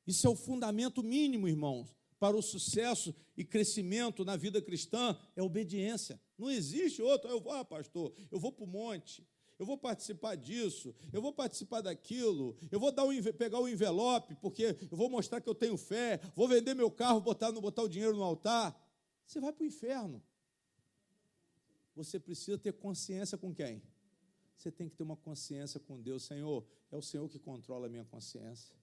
Isso é o fundamento mínimo, irmãos, para o sucesso e crescimento na vida cristã, é obediência. Não existe outro. Pastor, eu vou para o monte, eu vou participar disso, eu vou participar daquilo, eu vou pegar o envelope, porque eu vou mostrar que eu tenho fé, vou vender meu carro, botar o dinheiro no altar. Você vai para o inferno. Você precisa ter consciência com quem? Você tem que ter uma consciência com Deus. Senhor, é o Senhor que controla a minha consciência.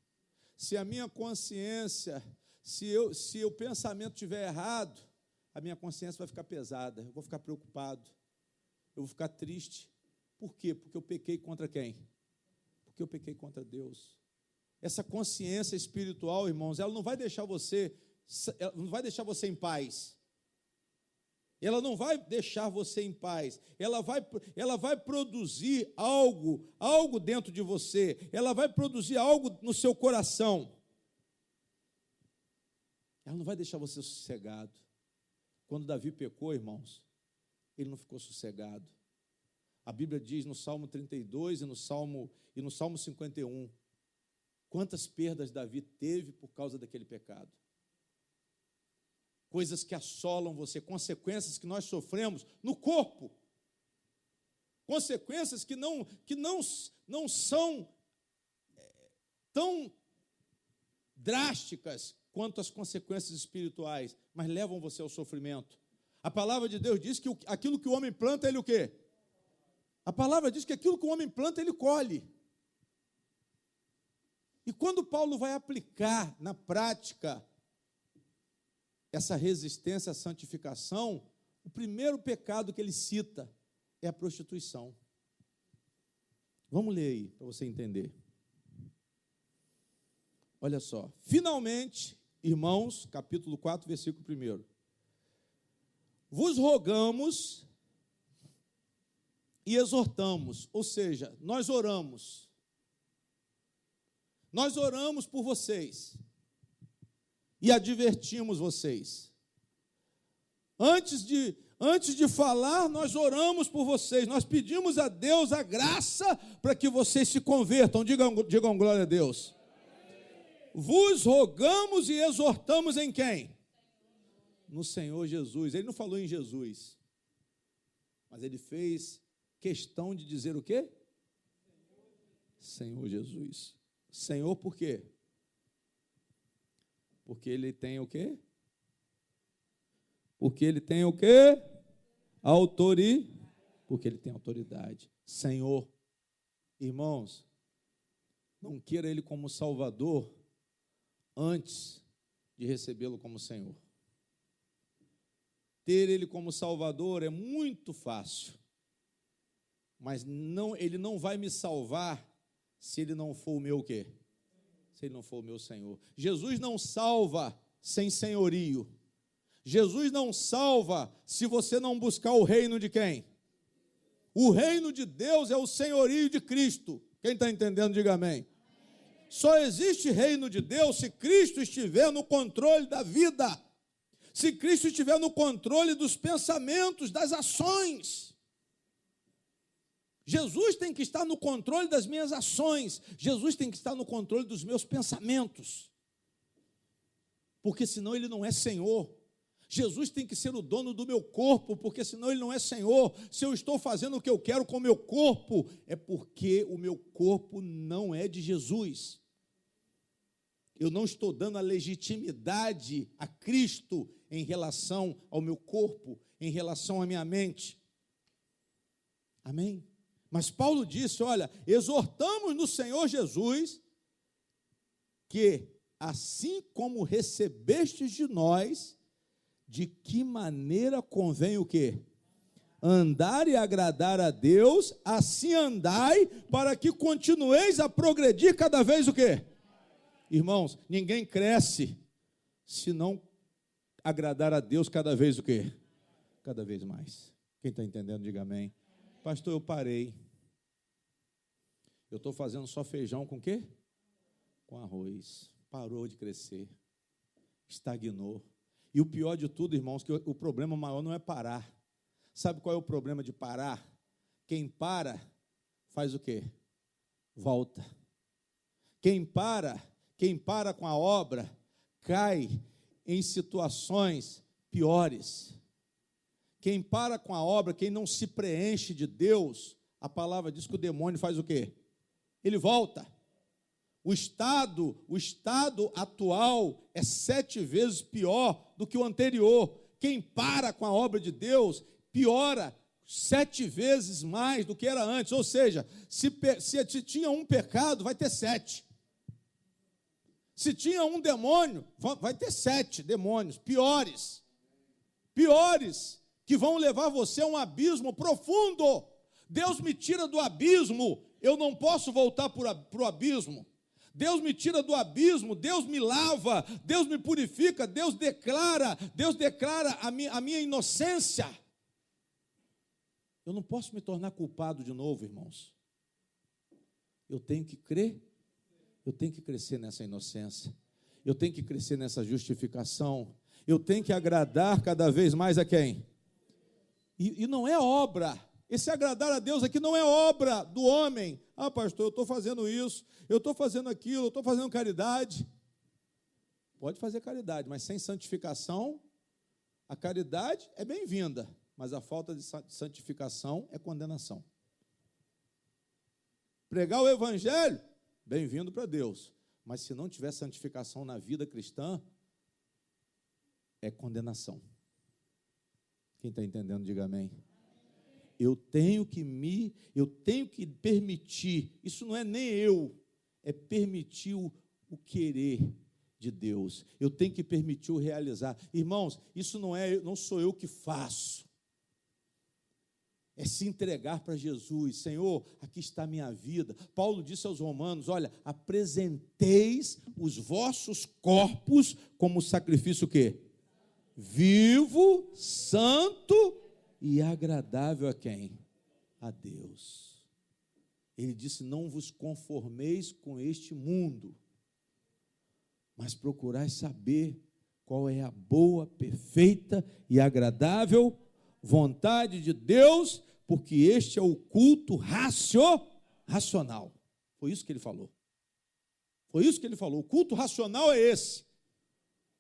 Se a minha consciência, se o pensamento estiver errado, a minha consciência vai ficar pesada, eu vou ficar preocupado, eu vou ficar triste. Por quê? Porque eu pequei contra quem? Porque eu pequei contra Deus. Essa consciência espiritual, irmãos, ela não vai deixar você em paz. Ela não vai deixar você em paz. Ela vai produzir algo dentro de você. Ela vai produzir algo no seu coração. Ela não vai deixar você sossegado. Quando Davi pecou, irmãos, ele não ficou sossegado. A Bíblia diz no Salmo 32 e no Salmo 51, quantas perdas Davi teve por causa daquele pecado. Coisas que assolam você, consequências que nós sofremos no corpo. Consequências que não são tão drásticas quanto as consequências espirituais, mas levam você ao sofrimento. A palavra de Deus diz que aquilo que o homem planta, ele o quê? A palavra diz que aquilo que o homem planta, ele colhe. E quando Paulo vai aplicar na prática essa resistência à santificação, o primeiro pecado que ele cita é a prostituição. Vamos ler aí, para você entender. Olha só. Finalmente, irmãos, capítulo 4, versículo 1. Vos rogamos e exortamos, ou seja, nós oramos. Nós oramos por vocês e advertimos vocês. Antes Antes de falar, nós oramos por vocês, nós pedimos a Deus a graça para que vocês se convertam. Digam glória a Deus. Vos rogamos e exortamos em quem? No Senhor Jesus. Ele não falou em Jesus, mas ele fez questão de dizer o quê? Senhor Jesus. Senhor por quê? Porque ele tem o quê? Porque ele tem o quê? Porque ele tem autoridade. Senhor. Irmãos, não queira ele como Salvador antes de recebê-lo como Senhor. Ter ele como Salvador é muito fácil, mas ele não vai me salvar se ele não for o meu o quê? Se ele não for o meu Senhor. Jesus não salva sem senhorio. Jesus não salva se você não buscar o reino de quem? O reino de Deus é o senhorio de Cristo. Quem está entendendo, diga amém. Só existe reino de Deus se Cristo estiver no controle da vida, se Cristo estiver no controle dos pensamentos, das ações. Jesus tem que estar no controle das minhas ações, Jesus tem que estar no controle dos meus pensamentos, porque senão ele não é Senhor. Jesus tem que ser o dono do meu corpo, porque senão ele não é Senhor. Se eu estou fazendo o que eu quero com o meu corpo, é porque o meu corpo não é de Jesus. Eu não estou dando a legitimidade a Cristo em relação ao meu corpo, em relação à minha mente. Amém? Mas Paulo disse, olha, exortamos no Senhor Jesus que, assim como recebestes de nós, de que maneira convém o quê? Andar e agradar a Deus, assim andai, para que continueis a progredir cada vez o quê? Irmãos, ninguém cresce se não agradar a Deus cada vez o quê? Cada vez mais. Quem está entendendo, diga amém. Pastor, eu parei. Eu estou fazendo só feijão com o quê? Com arroz. Parou de crescer. Estagnou. E o pior de tudo, irmãos, que o problema maior não é parar. Sabe qual é o problema de parar? Quem para, faz o quê? Volta. Quem para com a obra, cai em situações piores. Quem para com a obra, quem não se preenche de Deus, a palavra diz que o demônio faz o quê? Ele volta. O estado atual é 7 vezes pior do que o anterior. Quem para com a obra de Deus, piora 7 vezes mais do que era antes. Ou seja, se tinha um pecado, vai ter 7. Se tinha um demônio, vai ter 7 demônios, piores, que vão levar você a um abismo profundo. Deus me tira do abismo, eu não posso voltar para o abismo. Deus me tira do abismo, Deus me lava, Deus me purifica, Deus declara a minha inocência. Eu não posso me tornar culpado de novo, irmãos. Eu tenho que crer, eu tenho que crescer nessa inocência, eu tenho que crescer nessa justificação, eu tenho que agradar cada vez mais a quem? E não é obra. Esse agradar a Deus aqui não é obra do homem. Ah, pastor, eu estou fazendo isso, eu estou fazendo aquilo, eu estou fazendo caridade. Pode fazer caridade, mas sem santificação, a caridade é bem-vinda, mas a falta de santificação é condenação. Pregar o evangelho, bem-vindo para Deus, mas se não tiver santificação na vida cristã, é condenação. Quem está entendendo, diga amém. Eu tenho que permitir, isso não é nem eu, é permitir o querer de Deus. Eu tenho que permitir o realizar. Irmãos, isso não sou eu que faço. É se entregar para Jesus. Senhor, aqui está a minha vida. Paulo disse aos romanos, olha, apresenteis os vossos corpos como sacrifício o quê? Vivo, santo e agradável a quem? A Deus. Ele disse, não vos conformeis com este mundo, mas procurai saber qual é a boa, perfeita e agradável vontade de Deus, porque este é o culto racional. Foi isso que ele falou. Foi isso que ele falou. O culto racional é esse.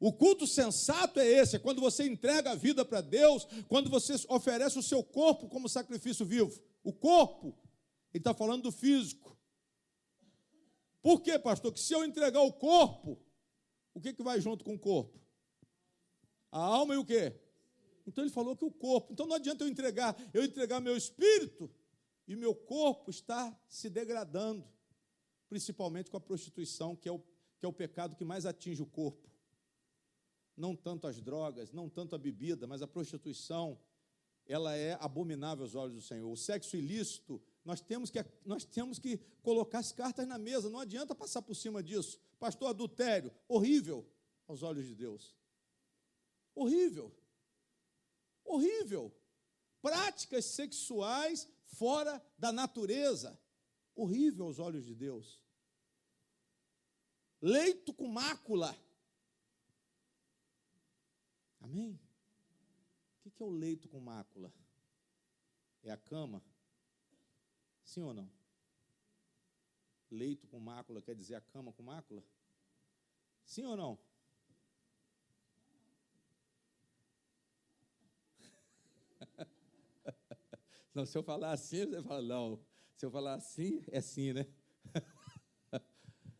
O culto sensato é esse. É quando você entrega a vida para Deus, quando você oferece o seu corpo como sacrifício vivo. O corpo, ele está falando do físico. Por quê, pastor? Que se eu entregar o corpo, o que vai junto com o corpo? A alma e o quê? Então ele falou que o corpo. Então não adianta eu entregar meu espírito e meu corpo está se degradando, principalmente com a prostituição, que é o pecado que mais atinge o corpo. Não tanto as drogas, não tanto a bebida, mas a prostituição, ela é abominável aos olhos do Senhor. O sexo ilícito, nós temos que colocar as cartas na mesa, não adianta passar por cima disso. Pastor, adultério, horrível aos olhos de Deus. Horrível. Horrível. Práticas sexuais fora da natureza. Horrível aos olhos de Deus. Leito com mácula. Amém? O que é o leito com mácula? É a cama? Sim ou não? Leito com mácula quer dizer a cama com mácula? Sim ou não? Não, se eu falar assim, você fala, não. Se eu falar assim, é sim, né?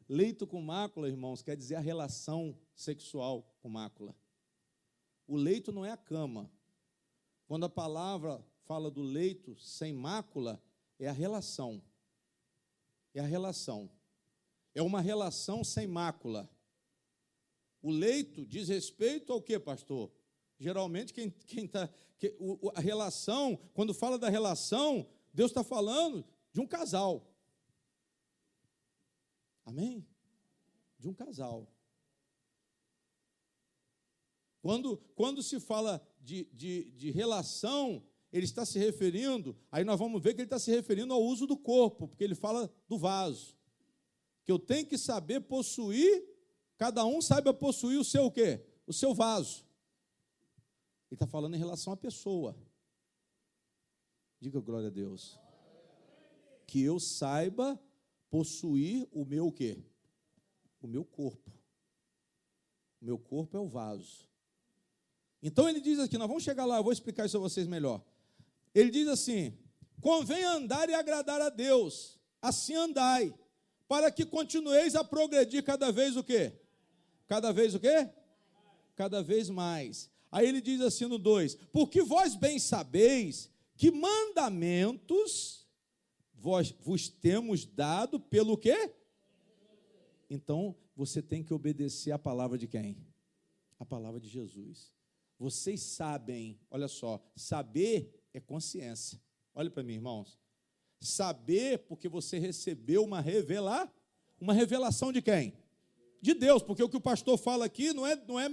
Leito com mácula, irmãos, quer dizer a relação sexual com mácula. O leito não é a cama. Quando a palavra fala do leito sem mácula, é a relação. É a relação. É uma relação sem mácula. O leito diz respeito ao quê, pastor? Geralmente, a relação, quando fala da relação, Deus está falando de um casal. Amém? De um casal. Quando se fala de relação, ele está se referindo, aí nós vamos ver que ele está se referindo ao uso do corpo, porque ele fala do vaso. Que eu tenho que saber possuir, cada um saiba possuir o seu o quê? O seu vaso. Ele está falando em relação à pessoa. Diga glória a Deus. Que eu saiba possuir o meu o quê? O meu corpo. O meu corpo é o vaso. Então ele diz aqui, nós vamos chegar lá, eu vou explicar isso a vocês melhor. Ele diz assim, convém andar e agradar a Deus, assim andai, para que continueis a progredir cada vez o quê? Cada vez o quê? Cada vez mais. Aí ele diz assim no 2, porque vós bem sabeis que mandamentos vos temos dado pelo quê? Então, você tem que obedecer a palavra de quem? A palavra de Jesus. Vocês sabem, olha só, saber é consciência. Olha para mim, irmãos. Saber porque você recebeu uma revelação de quem? De Deus, porque o que o pastor fala aqui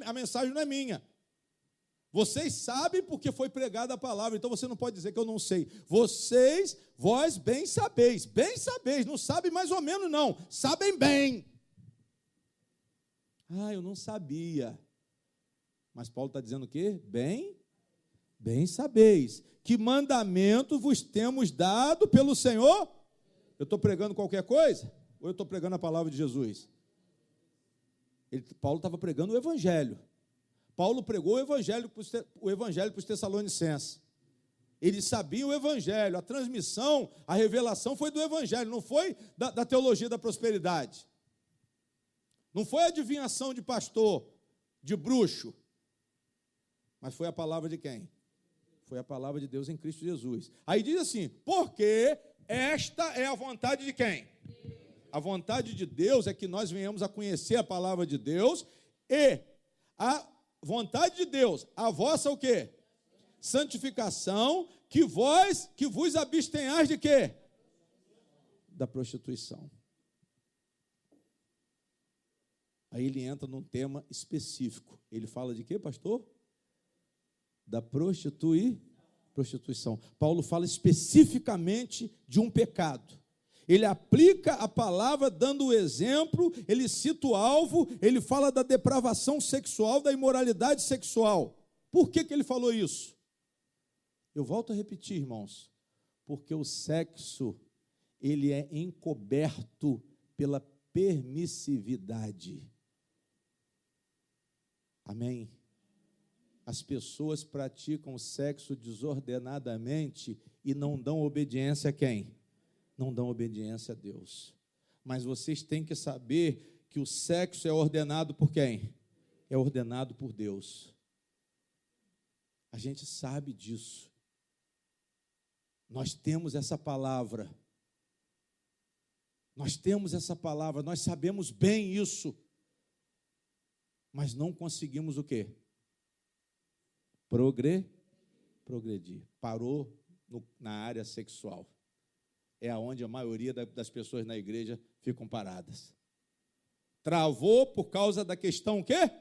a mensagem não é minha. Vocês sabem porque foi pregada a palavra, então você não pode dizer que eu não sei. Vós bem sabeis, não sabem mais ou menos não, sabem bem. Eu não sabia. Mas Paulo está dizendo o quê? Bem sabeis, que mandamento vos temos dado pelo Senhor? Eu estou pregando qualquer coisa? Ou eu estou pregando a palavra de Jesus? Paulo estava pregando o Evangelho. Paulo pregou o Evangelho para os Tessalonicenses. Eles sabiam o Evangelho, a transmissão, a revelação foi do Evangelho, não foi da teologia da prosperidade. Não foi adivinhação de pastor, de bruxo. Mas foi a palavra de quem? Foi a palavra de Deus em Cristo Jesus. Aí diz assim, porque esta é a vontade de quem? A vontade de Deus é que nós venhamos a conhecer a palavra de Deus e a vontade de Deus, a vossa o quê? Santificação, que vos abstenhais de quê? Da prostituição. Aí ele entra num tema específico. Ele fala de quê, pastor? Da prostituição. Paulo fala especificamente de um pecado. Ele aplica a palavra dando o exemplo, ele cita o alvo, ele fala da depravação sexual, da imoralidade sexual. Por que ele falou isso? Eu volto a repetir, irmãos, porque o sexo, ele é encoberto pela permissividade. Amém? As pessoas praticam sexo desordenadamente e não dão obediência a quem? Não dão obediência a Deus. Mas vocês têm que saber que o sexo é ordenado por quem? É ordenado por Deus. A gente sabe disso. Nós temos essa palavra. Nós temos essa palavra, nós sabemos bem isso. Mas não conseguimos o quê? Progredir. Parou na área sexual. É onde a maioria das pessoas na igreja ficam paradas. Travou por causa da questão o quê?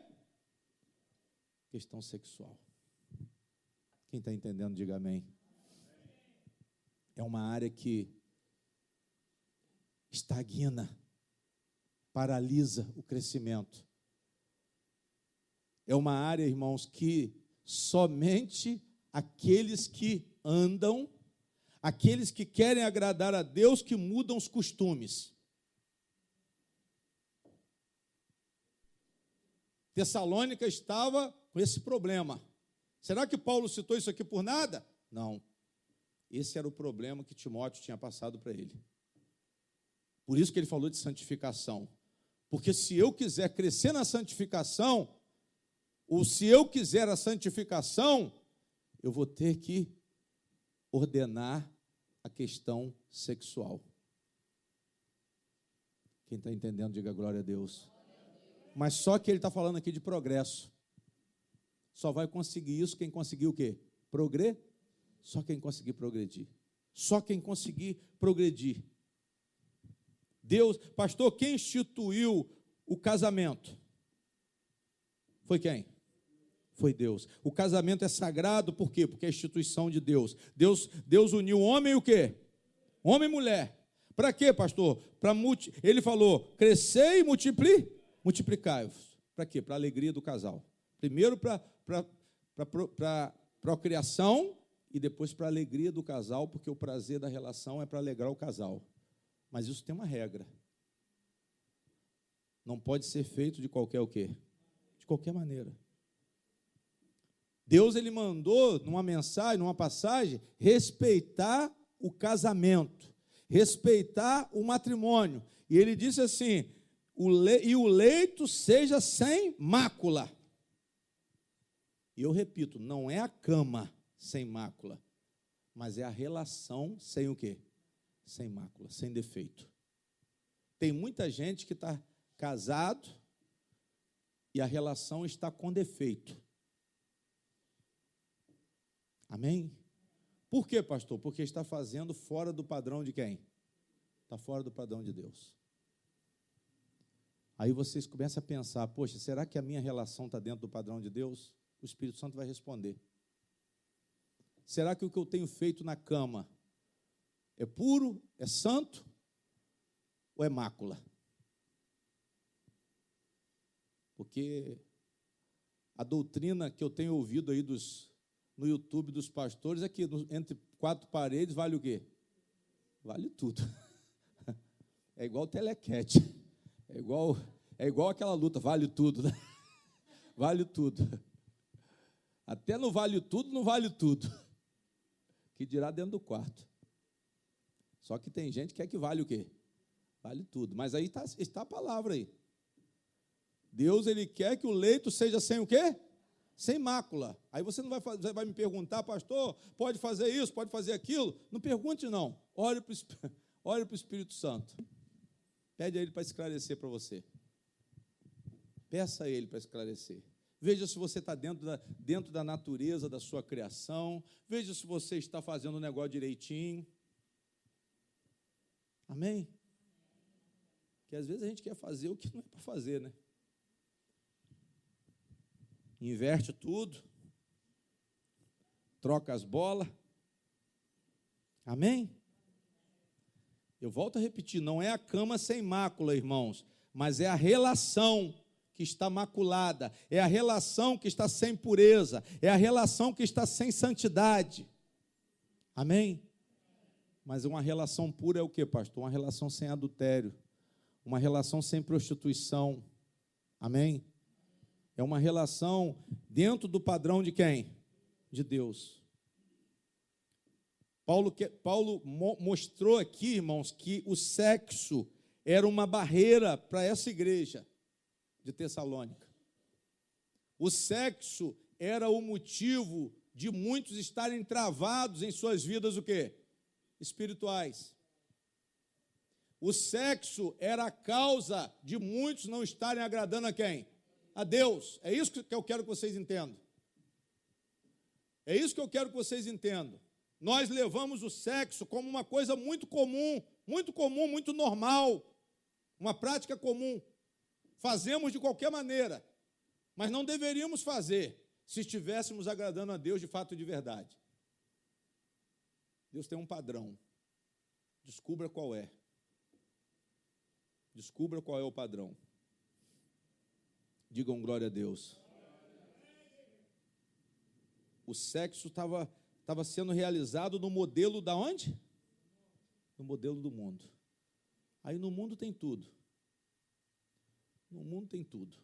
Questão sexual. Quem está entendendo, diga amém. É uma área que estagna, paralisa o crescimento. É uma área, irmãos, que somente aqueles que andam, aqueles que querem agradar a Deus, que mudam os costumes. Tessalônica estava com esse problema. Será que Paulo citou isso aqui por nada? Não. Esse era o problema que Timóteo tinha passado para ele. Por isso que ele falou de santificação. Porque se eu quiser crescer na santificação, ou se eu quiser a santificação, eu vou ter que ordenar a questão sexual. Quem está entendendo, diga glória a Deus. Mas só que ele está falando aqui de progresso. Só vai conseguir isso quem conseguir o quê? Só quem conseguir progredir. Só quem conseguir progredir. Deus, pastor, quem instituiu o casamento? Foi quem? Foi Deus. O casamento é sagrado, por quê? Porque é a instituição de Deus. Deus uniu o homem e o quê? Homem e mulher. Para quê, pastor? Ele falou, crescei e multiplicai-vos. Para quê? Para a alegria do casal. Primeiro para procriação e depois para a alegria do casal, porque o prazer da relação é para alegrar o casal. Mas isso tem uma regra. Não pode ser feito de qualquer o quê? De qualquer maneira. Deus, ele mandou, numa mensagem, numa passagem, respeitar o casamento, respeitar o matrimônio. E ele disse assim, e o leito seja sem mácula. E eu repito, não é a cama sem mácula, mas é a relação sem o quê? Sem mácula, sem defeito. Tem muita gente que está casado e a relação está com defeito. Amém? Por quê, pastor? Porque está fazendo fora do padrão de quem? Está fora do padrão de Deus. Aí vocês começam a pensar, poxa, será que a minha relação está dentro do padrão de Deus? O Espírito Santo vai responder. Será que o que eu tenho feito na cama é puro, é santo ou é mácula? Porque a doutrina que eu tenho ouvido aí no YouTube dos pastores é que entre quatro paredes vale o quê? Vale tudo. É igual o telequete. É igual aquela luta, vale tudo, né? Vale tudo. Até no vale tudo, não vale tudo. Que dirá dentro do quarto. Só que tem gente que quer que vale o quê? Vale tudo. Mas aí está a palavra aí. Deus, ele quer que o leito seja sem o quê? Sem mácula. Aí você não vai me perguntar, pastor, pode fazer isso, pode fazer aquilo? Não pergunte, não. Olhe para o Espírito Santo. Pede a ele para esclarecer para você. Peça a ele para esclarecer. Veja se você está dentro da natureza da sua criação. Veja se você está fazendo o negócio direitinho. Amém? Porque às vezes a gente quer fazer o que não é para fazer, né? Inverte tudo. Troca as bolas. Amém? Eu volto a repetir, não é a cama sem mácula, irmãos, mas é a relação que está maculada, é a relação que está sem pureza, é a relação que está sem santidade. Amém? Mas uma relação pura é o quê, pastor? Uma relação sem adultério, uma relação sem prostituição. Amém? É uma relação dentro do padrão de quem? De Deus. Paulo mostrou aqui, irmãos, que o sexo era uma barreira para essa igreja de Tessalônica. O sexo era o motivo de muitos estarem travados em suas vidas, o quê? Espirituais. O sexo era a causa de muitos não estarem agradando a quem? A Deus. É isso que eu quero que vocês entendam. É isso que eu quero que vocês entendam. Nós levamos o sexo como uma coisa muito comum, muito normal, uma prática comum. Fazemos de qualquer maneira, mas não deveríamos fazer se estivéssemos agradando a Deus de fato e de verdade. Deus tem um padrão. Descubra qual é. Descubra qual é o padrão. Digam glória a Deus. O sexo estava sendo realizado no modelo da onde? No modelo do mundo. Aí no mundo tem tudo. No mundo tem tudo.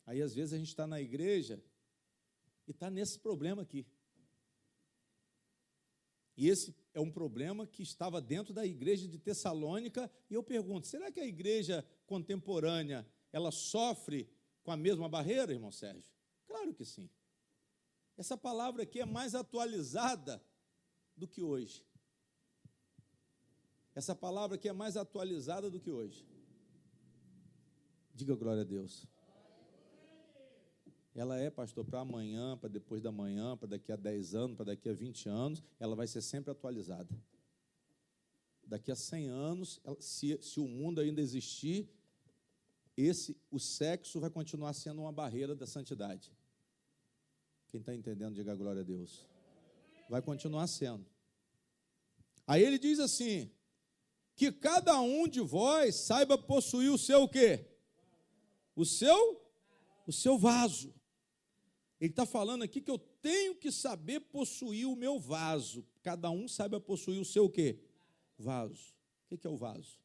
Aí às vezes a gente está na igreja e está nesse problema aqui. E esse é um problema que estava dentro da igreja de Tessalônica, e eu pergunto, será que a igreja contemporânea, ela sofre com a mesma barreira, irmão Sérgio? Claro que sim. Essa palavra aqui é mais atualizada do que hoje. Essa palavra aqui é mais atualizada do que hoje. Diga glória a Deus. Ela é, pastor, para amanhã, para depois da manhã, para daqui a 10 anos, para daqui a 20 anos, ela vai ser sempre atualizada. Daqui a 100 anos, se o mundo ainda existir, o sexo vai continuar sendo uma barreira da santidade. Quem está entendendo, diga glória a Deus. Vai continuar sendo. Aí ele diz assim, que cada um de vós saiba possuir o seu o quê? O seu vaso. Ele está falando aqui que eu tenho que saber possuir o meu vaso. Cada um saiba possuir o seu o quê? Vaso. O que é o vaso?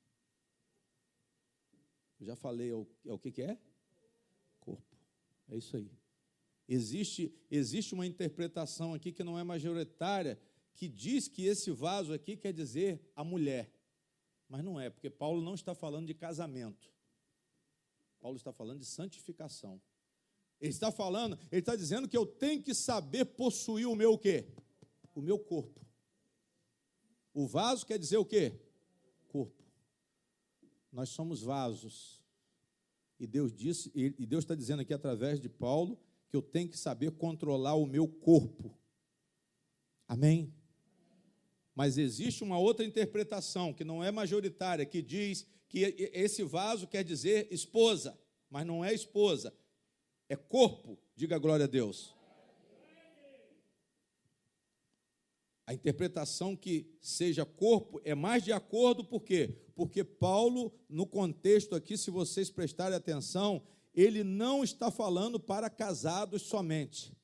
Eu já falei, é o que é? Corpo. É isso aí. Existe uma interpretação aqui que não é majoritária, que diz que esse vaso aqui quer dizer a mulher. Mas não é, porque Paulo não está falando de casamento. Paulo está falando de santificação. Ele está dizendo que eu tenho que saber possuir o meu o quê? O meu corpo. O vaso quer dizer o quê? Corpo. Nós somos vasos. E Deus está dizendo aqui através de Paulo que eu tenho que saber controlar o meu corpo. Amém? Mas existe uma outra interpretação, que não é majoritária, que diz que esse vaso quer dizer esposa, mas não é esposa, é corpo. Diga glória a Deus. A interpretação que seja corpo é mais de acordo, por quê? Porque Paulo, no contexto aqui, se vocês prestarem atenção, ele não está falando para casados somente.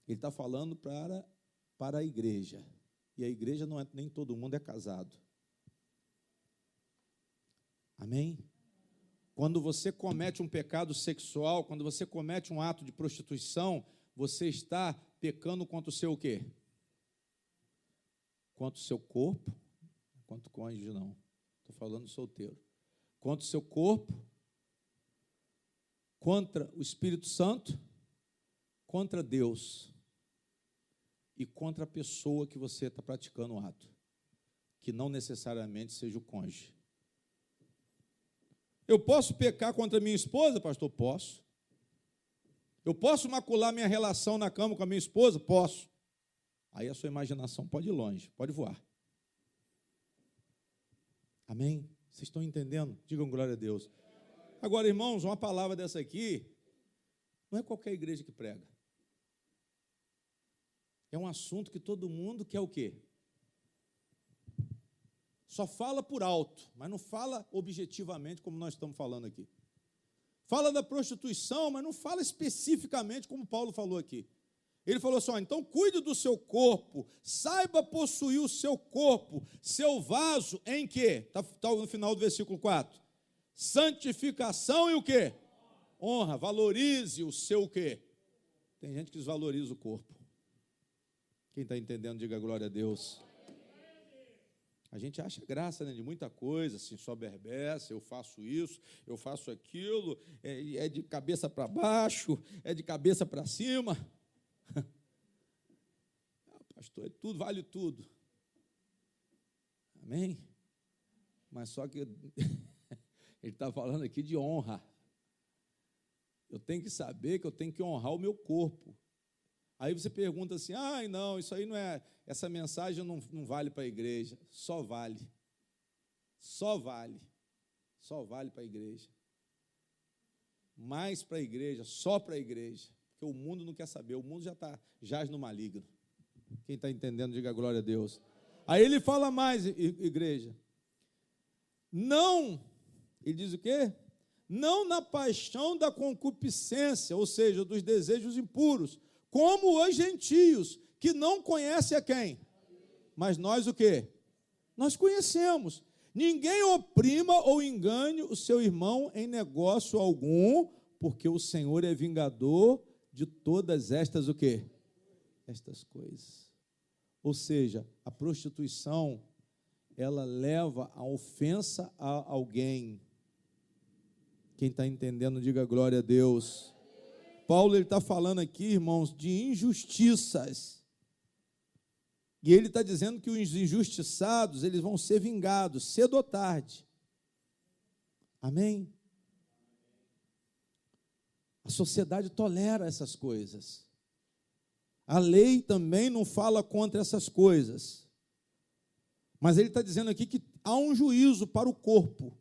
Ele está falando para a igreja. E a igreja nem todo mundo é casado. Amém? Quando você comete um pecado sexual, quando você comete um ato de prostituição, você está pecando contra o seu o quê? Contra o seu corpo, contra o cônjuge não. Estou falando solteiro. Contra o seu corpo, contra o Espírito Santo, contra Deus e contra a pessoa que você está praticando o ato, que não necessariamente seja o cônjuge. Eu posso pecar contra minha esposa, pastor? Posso. Eu posso macular minha relação na cama com a minha esposa? Posso. Aí a sua imaginação pode ir longe, pode voar. Amém? Vocês estão entendendo? Digam glória a Deus. Agora, irmãos, uma palavra dessa aqui, não é qualquer igreja que prega. É um assunto que todo mundo quer o quê? Só fala por alto, mas não fala objetivamente como nós estamos falando aqui. Fala da prostituição, mas não fala especificamente como Paulo falou aqui. Ele falou assim, então cuide do seu corpo, saiba possuir o seu corpo, seu vaso em quê? Está no final do versículo 4. Santificação e o quê? Honra, valorize o seu o quê? Tem gente que desvaloriza o corpo. Quem está entendendo, diga glória a Deus. A gente acha graça, né, de muita coisa, assim, soberbece, eu faço isso, eu faço aquilo, é de cabeça para baixo, é de cabeça para cima. Pastor, tudo vale tudo. Amém? Mas só que ele está falando aqui de honra. Eu tenho que saber que eu tenho que honrar o meu corpo. Aí você pergunta assim, não, isso aí não é, essa mensagem não vale para a igreja. Só vale. Só vale. Só vale para a igreja. Mais para a igreja, só para a igreja. Porque o mundo não quer saber, o mundo jaz no maligno. Quem está entendendo, diga glória a Deus. Aí ele fala mais, igreja. Não, ele diz o quê? Não na paixão da concupiscência, ou seja, dos desejos impuros, como os gentios, que não conhecem a quem? Mas nós o quê? Nós conhecemos. Ninguém oprima ou engane o seu irmão em negócio algum, porque o Senhor é vingador de todas estas o quê? Estas coisas. Ou seja, a prostituição, ela leva a ofensa a alguém. Quem está entendendo, diga glória a Deus. Paulo está falando aqui, irmãos, de injustiças. E ele está dizendo que os injustiçados, eles vão ser vingados, cedo ou tarde. Amém? A sociedade tolera essas coisas. A lei também não fala contra essas coisas. Mas ele está dizendo aqui que há um juízo para o corpo.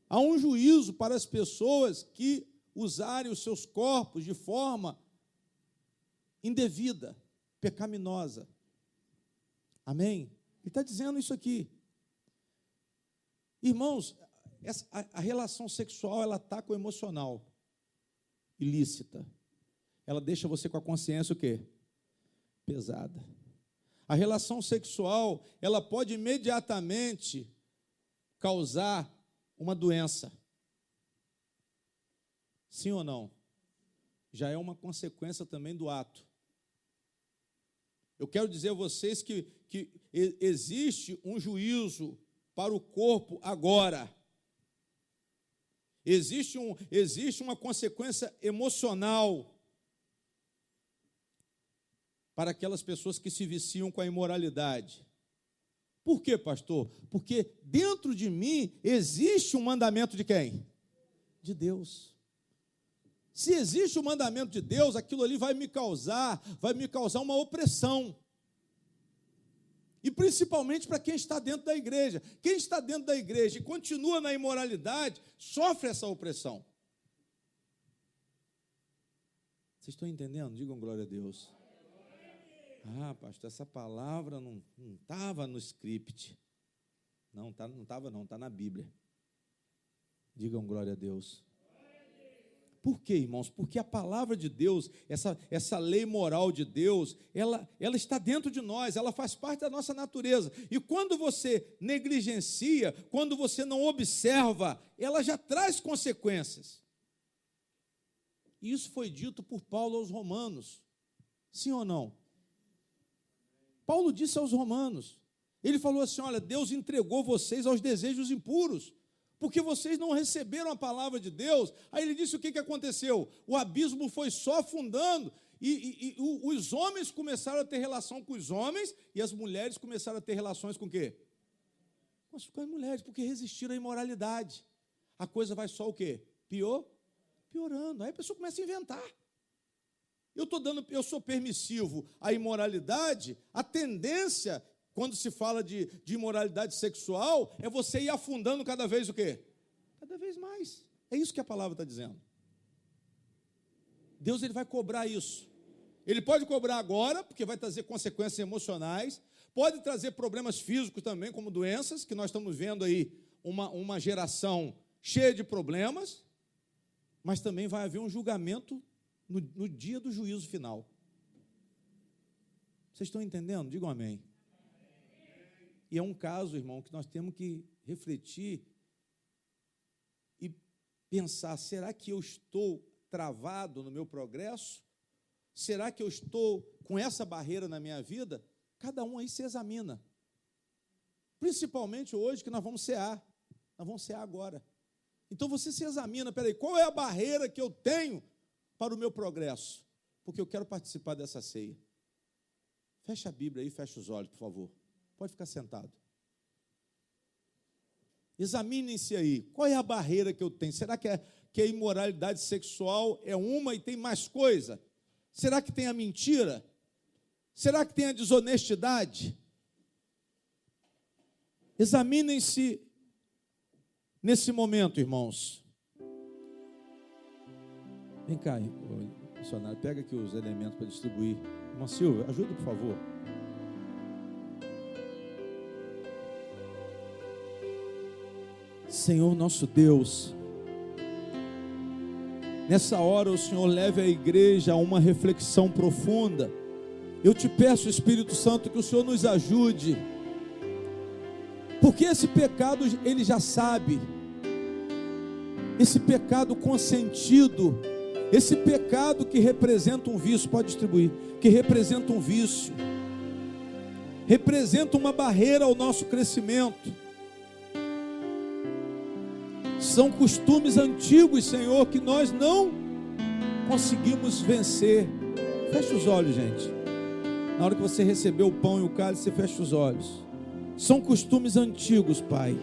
Há um juízo para as pessoas que usarem os seus corpos de forma indevida, pecaminosa. Amém? Ele está dizendo isso aqui. Irmãos, a relação sexual, ela está com o emocional ilícita. Ela deixa você com a consciência o quê? Pesada. A relação sexual, ela pode imediatamente causar uma doença. Sim ou não? Já é uma consequência também do ato. Eu quero dizer a vocês que existe um juízo para o corpo agora. Existe uma consequência emocional para aquelas pessoas que se viciam com a imoralidade. Por quê, pastor? Porque dentro de mim existe um mandamento de quem? De Deus. Se existe um mandamento de Deus, aquilo ali vai me causar uma opressão. E principalmente para quem está dentro da igreja. Quem está dentro da igreja e continua na imoralidade, sofre essa opressão. Vocês estão entendendo? Digam glória a Deus. Pastor, essa palavra não estava no script. Não estava não, está na Bíblia. Digam glória a Deus. Por quê, irmãos? Porque a palavra de Deus, essa lei moral de Deus, ela está dentro de nós, ela faz parte da nossa natureza. E quando você negligencia, quando você não observa, ela já traz consequências. E isso foi dito por Paulo aos Romanos. Sim ou não? Paulo disse aos Romanos, ele falou assim, olha, Deus entregou vocês aos desejos impuros, porque vocês não receberam a palavra de Deus. Aí ele disse o que aconteceu? O abismo foi só afundando, e os homens começaram a ter relação com os homens, e as mulheres começaram a ter relações com o quê? Com as mulheres, porque resistiram à imoralidade. A coisa vai só o quê? Piorando. Aí a pessoa começa a inventar. Eu sou permissivo à imoralidade, a tendência, quando se fala de imoralidade sexual, é você ir afundando cada vez o quê? Cada vez mais. É isso que a palavra está dizendo. Deus ele vai cobrar isso. Ele pode cobrar agora, porque vai trazer consequências emocionais, pode trazer problemas físicos também, como doenças, que nós estamos vendo aí uma geração cheia de problemas, mas também vai haver um julgamento no dia do juízo final. Vocês estão entendendo? Digam amém. E é um caso, irmão, que nós temos que refletir e pensar, será que eu estou travado no meu progresso? Será que eu estou com essa barreira na minha vida? Cada um aí se examina. Principalmente hoje que nós vamos cear. Nós vamos cear agora. Então você se examina, peraí, qual é a barreira que eu tenho para o meu progresso? Porque eu quero participar dessa ceia. Fecha a Bíblia aí, fecha os olhos, por favor. Pode ficar sentado. Examinem-se aí. Qual é a barreira que eu tenho? Será que a imoralidade sexual é uma e tem mais coisa? Será que tem a mentira? Será que tem a desonestidade? Examinem-se nesse momento, irmãos. Vem cá, missionário, pega aqui os elementos para distribuir. Irmã Silvia, ajuda, por favor. Senhor nosso Deus, nessa hora o Senhor leve a igreja a uma reflexão profunda. Eu te peço, Espírito Santo, que o Senhor nos ajude, porque esse pecado ele já sabe, esse pecado consentido, esse pecado que representa um vício, pode distribuir, que representa um vício, representa uma barreira ao nosso crescimento. São costumes antigos, Senhor, que nós não conseguimos vencer. Fecha os olhos, gente. Na hora que você recebeu o pão e o cálice, você fecha os olhos. São costumes antigos, Pai,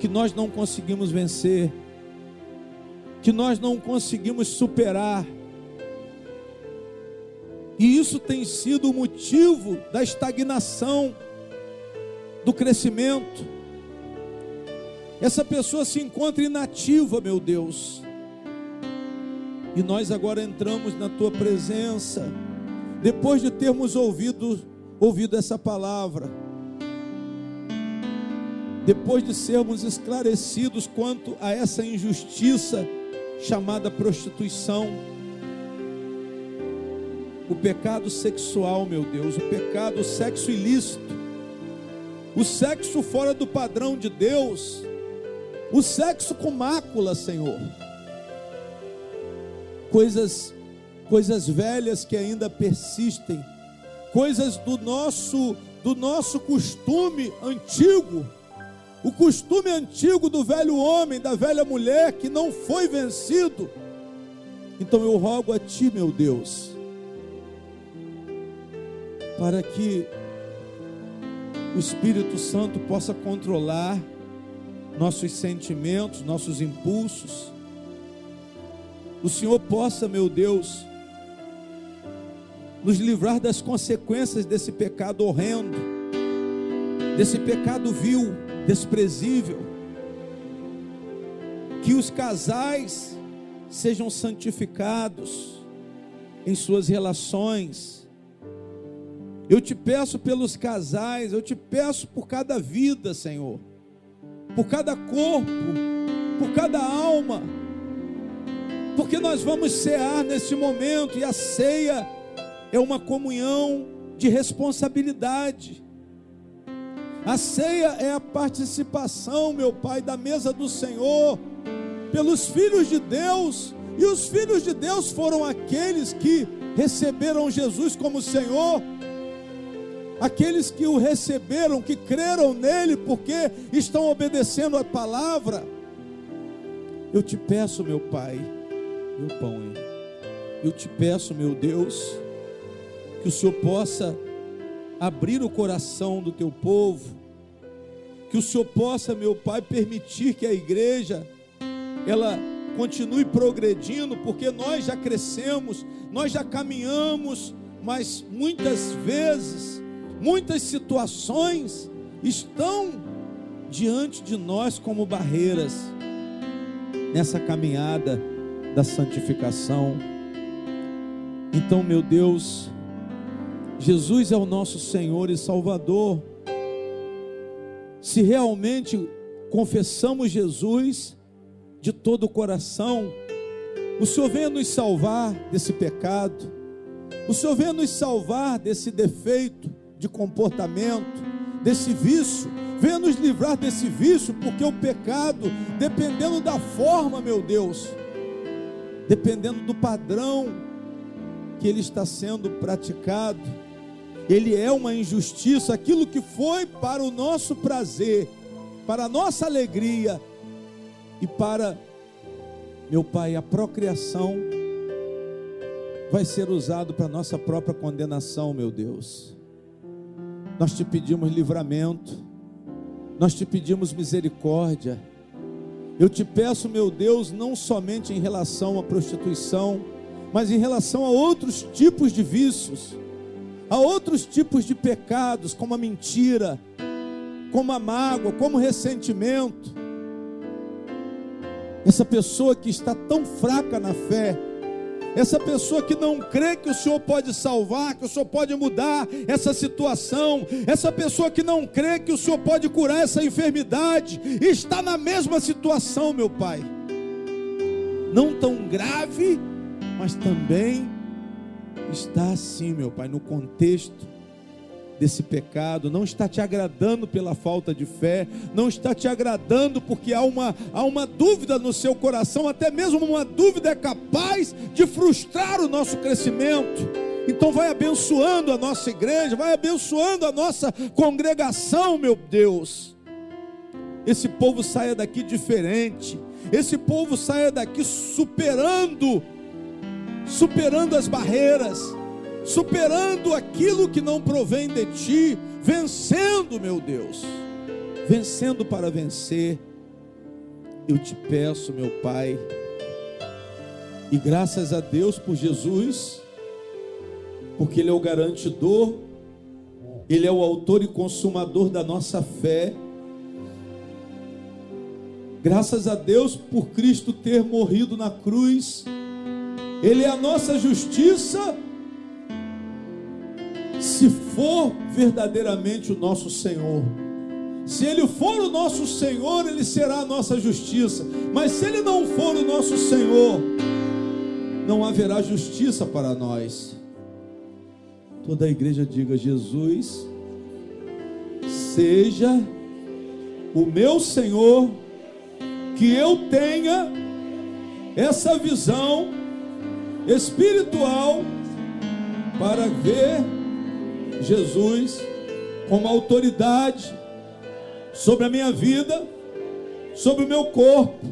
que nós não conseguimos vencer, que nós não conseguimos superar. E isso tem sido o motivo da estagnação, do crescimento. Essa pessoa se encontra inativa, meu Deus. E nós agora entramos na Tua presença, depois de termos ouvido essa palavra, depois de sermos esclarecidos quanto a essa injustiça chamada prostituição, o pecado sexual, meu Deus, o pecado, o sexo ilícito, o sexo fora do padrão de Deus, o sexo com mácula, Senhor, coisas velhas que ainda persistem, coisas do nosso costume antigo, o costume antigo do velho homem, da velha mulher que não foi vencido. Então eu rogo a Ti, meu Deus, para que o Espírito Santo possa controlar nossos sentimentos, nossos impulsos. O Senhor possa, meu Deus, nos livrar das consequências desse pecado horrendo, desse pecado vil, desprezível. Que os casais sejam santificados em suas relações. Eu te peço pelos casais, eu te peço por cada vida, Senhor, por cada corpo, por cada alma, porque nós vamos cear nesse momento, e a ceia é uma comunhão de responsabilidade. A ceia é a participação, meu Pai, da mesa do Senhor, pelos filhos de Deus, e os filhos de Deus foram aqueles que receberam Jesus como Senhor, aqueles que o receberam, que creram nele, porque estão obedecendo a palavra. Eu te peço, meu Pai, meu pão aí, eu te peço, meu Deus, que o Senhor possa abrir o coração do teu povo, que o Senhor possa, meu Pai, permitir que a igreja, ela continue progredindo, porque nós já crescemos, nós já caminhamos, mas muitas vezes, muitas situações estão diante de nós como barreiras nessa caminhada da santificação. Então, meu Deus, Jesus é o nosso Senhor e Salvador. Se realmente confessamos Jesus de todo o coração, o Senhor venha nos salvar desse pecado. O Senhor venha nos salvar desse defeito de comportamento, desse vício. Venha nos livrar desse vício, porque o pecado, dependendo da forma, meu Deus, dependendo do padrão que ele está sendo praticado, ele é uma injustiça. Aquilo que foi para o nosso prazer, para a nossa alegria e para, meu Pai, a procriação, vai ser usado para a nossa própria condenação, meu Deus. Nós te pedimos livramento, nós te pedimos misericórdia. Eu te peço, meu Deus, não somente em relação à prostituição, mas em relação a outros tipos de vícios, a outros tipos de pecados, como a mentira, como a mágoa, como o ressentimento. Essa pessoa que está tão fraca na fé, essa pessoa que não crê que o Senhor pode salvar, que o Senhor pode mudar essa situação, essa pessoa que não crê que o Senhor pode curar essa enfermidade, está na mesma situação, meu Pai, não tão grave, mas também está assim, meu Pai, no contexto desse pecado, não está te agradando pela falta de fé, não está te agradando porque há uma dúvida no seu coração, até mesmo uma dúvida é capaz de frustrar o nosso crescimento. Então vai abençoando a nossa igreja, vai abençoando a nossa congregação, meu Deus. Esse povo saia daqui diferente, esse povo saia daqui superando as barreiras, superando aquilo que não provém de ti, vencendo, meu Deus, vencendo para vencer. Eu te peço, meu Pai, e graças a Deus por Jesus, porque Ele é o garantidor, Ele é o autor e consumador da nossa fé. Graças a Deus por Cristo ter morrido na cruz, Ele é a nossa justiça. Se for verdadeiramente o nosso Senhor, se Ele for o nosso Senhor, Ele será a nossa justiça. Mas se Ele não for o nosso Senhor, não haverá justiça para nós. Toda a igreja diga: Jesus, seja o meu Senhor, que eu tenha essa visão espiritual para ver Jesus como autoridade sobre a minha vida, sobre o meu corpo,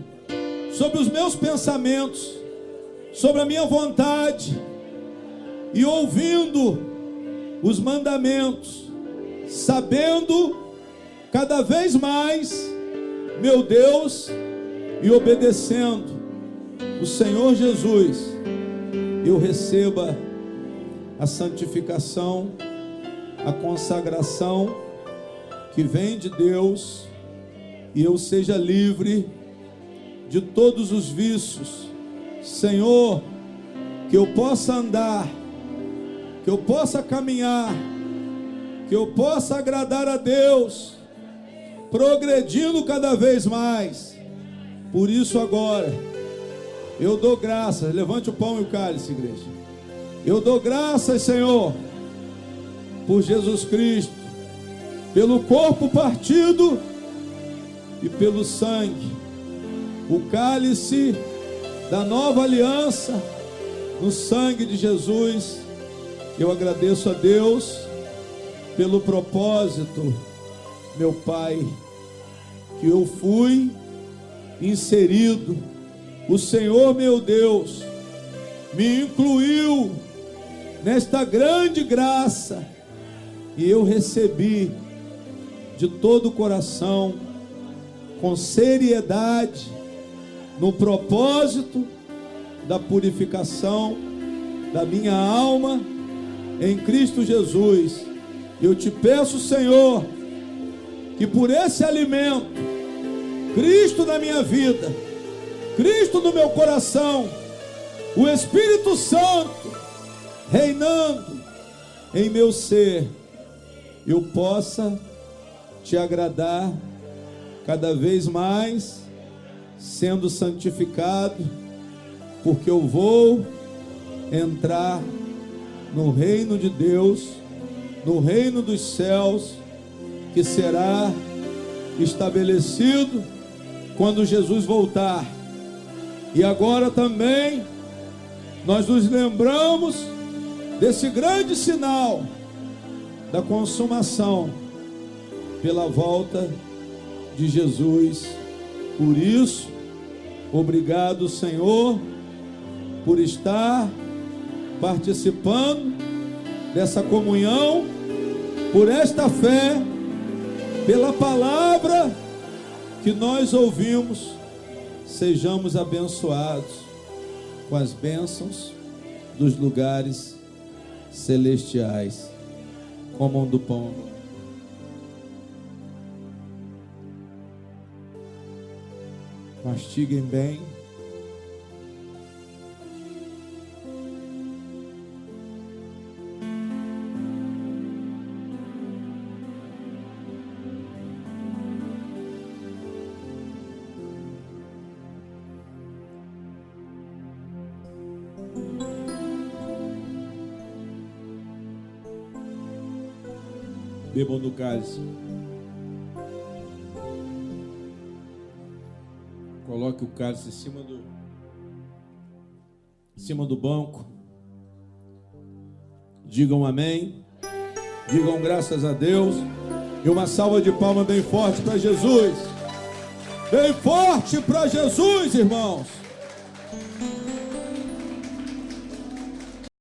sobre os meus pensamentos, sobre a minha vontade, e ouvindo os mandamentos, sabendo cada vez mais, meu Deus, e obedecendo o Senhor Jesus, eu receba a santificação, a consagração que vem de Deus, e eu seja livre de todos os vícios. Senhor, que eu possa andar, que eu possa caminhar, que eu possa agradar a Deus, progredindo cada vez mais. Por isso agora eu dou graças. Levante o pão e o cálice, igreja. Eu dou graças, Senhor, por Jesus Cristo, pelo corpo partido e pelo sangue, o cálice da nova aliança, no sangue de Jesus. Eu agradeço a Deus pelo propósito, meu Pai, que eu fui inserido. O Senhor, meu Deus, me incluiu nesta grande graça, e eu recebi de todo o coração, com seriedade, no propósito da purificação da minha alma em Cristo Jesus. Eu te peço, Senhor, que por esse alimento, Cristo na minha vida, Cristo no meu coração, o Espírito Santo reinando em meu ser, eu possa te agradar cada vez mais, sendo santificado, porque eu vou entrar no reino de Deus, no reino dos céus, que será estabelecido quando Jesus voltar. E agora também nós nos lembramos desse grande sinal da consumação pela volta de Jesus. Por isso, obrigado, Senhor, por estar participando dessa comunhão, por esta fé, pela palavra que nós ouvimos. Sejamos abençoados com as bênçãos dos lugares celestiais. Comam do pão. Mastiguem bem. Bebam do cálice. Coloque o cálice em cima do banco. Digam amém. Digam graças a Deus. E uma salva de palmas bem forte para Jesus. Bem forte para Jesus, irmãos.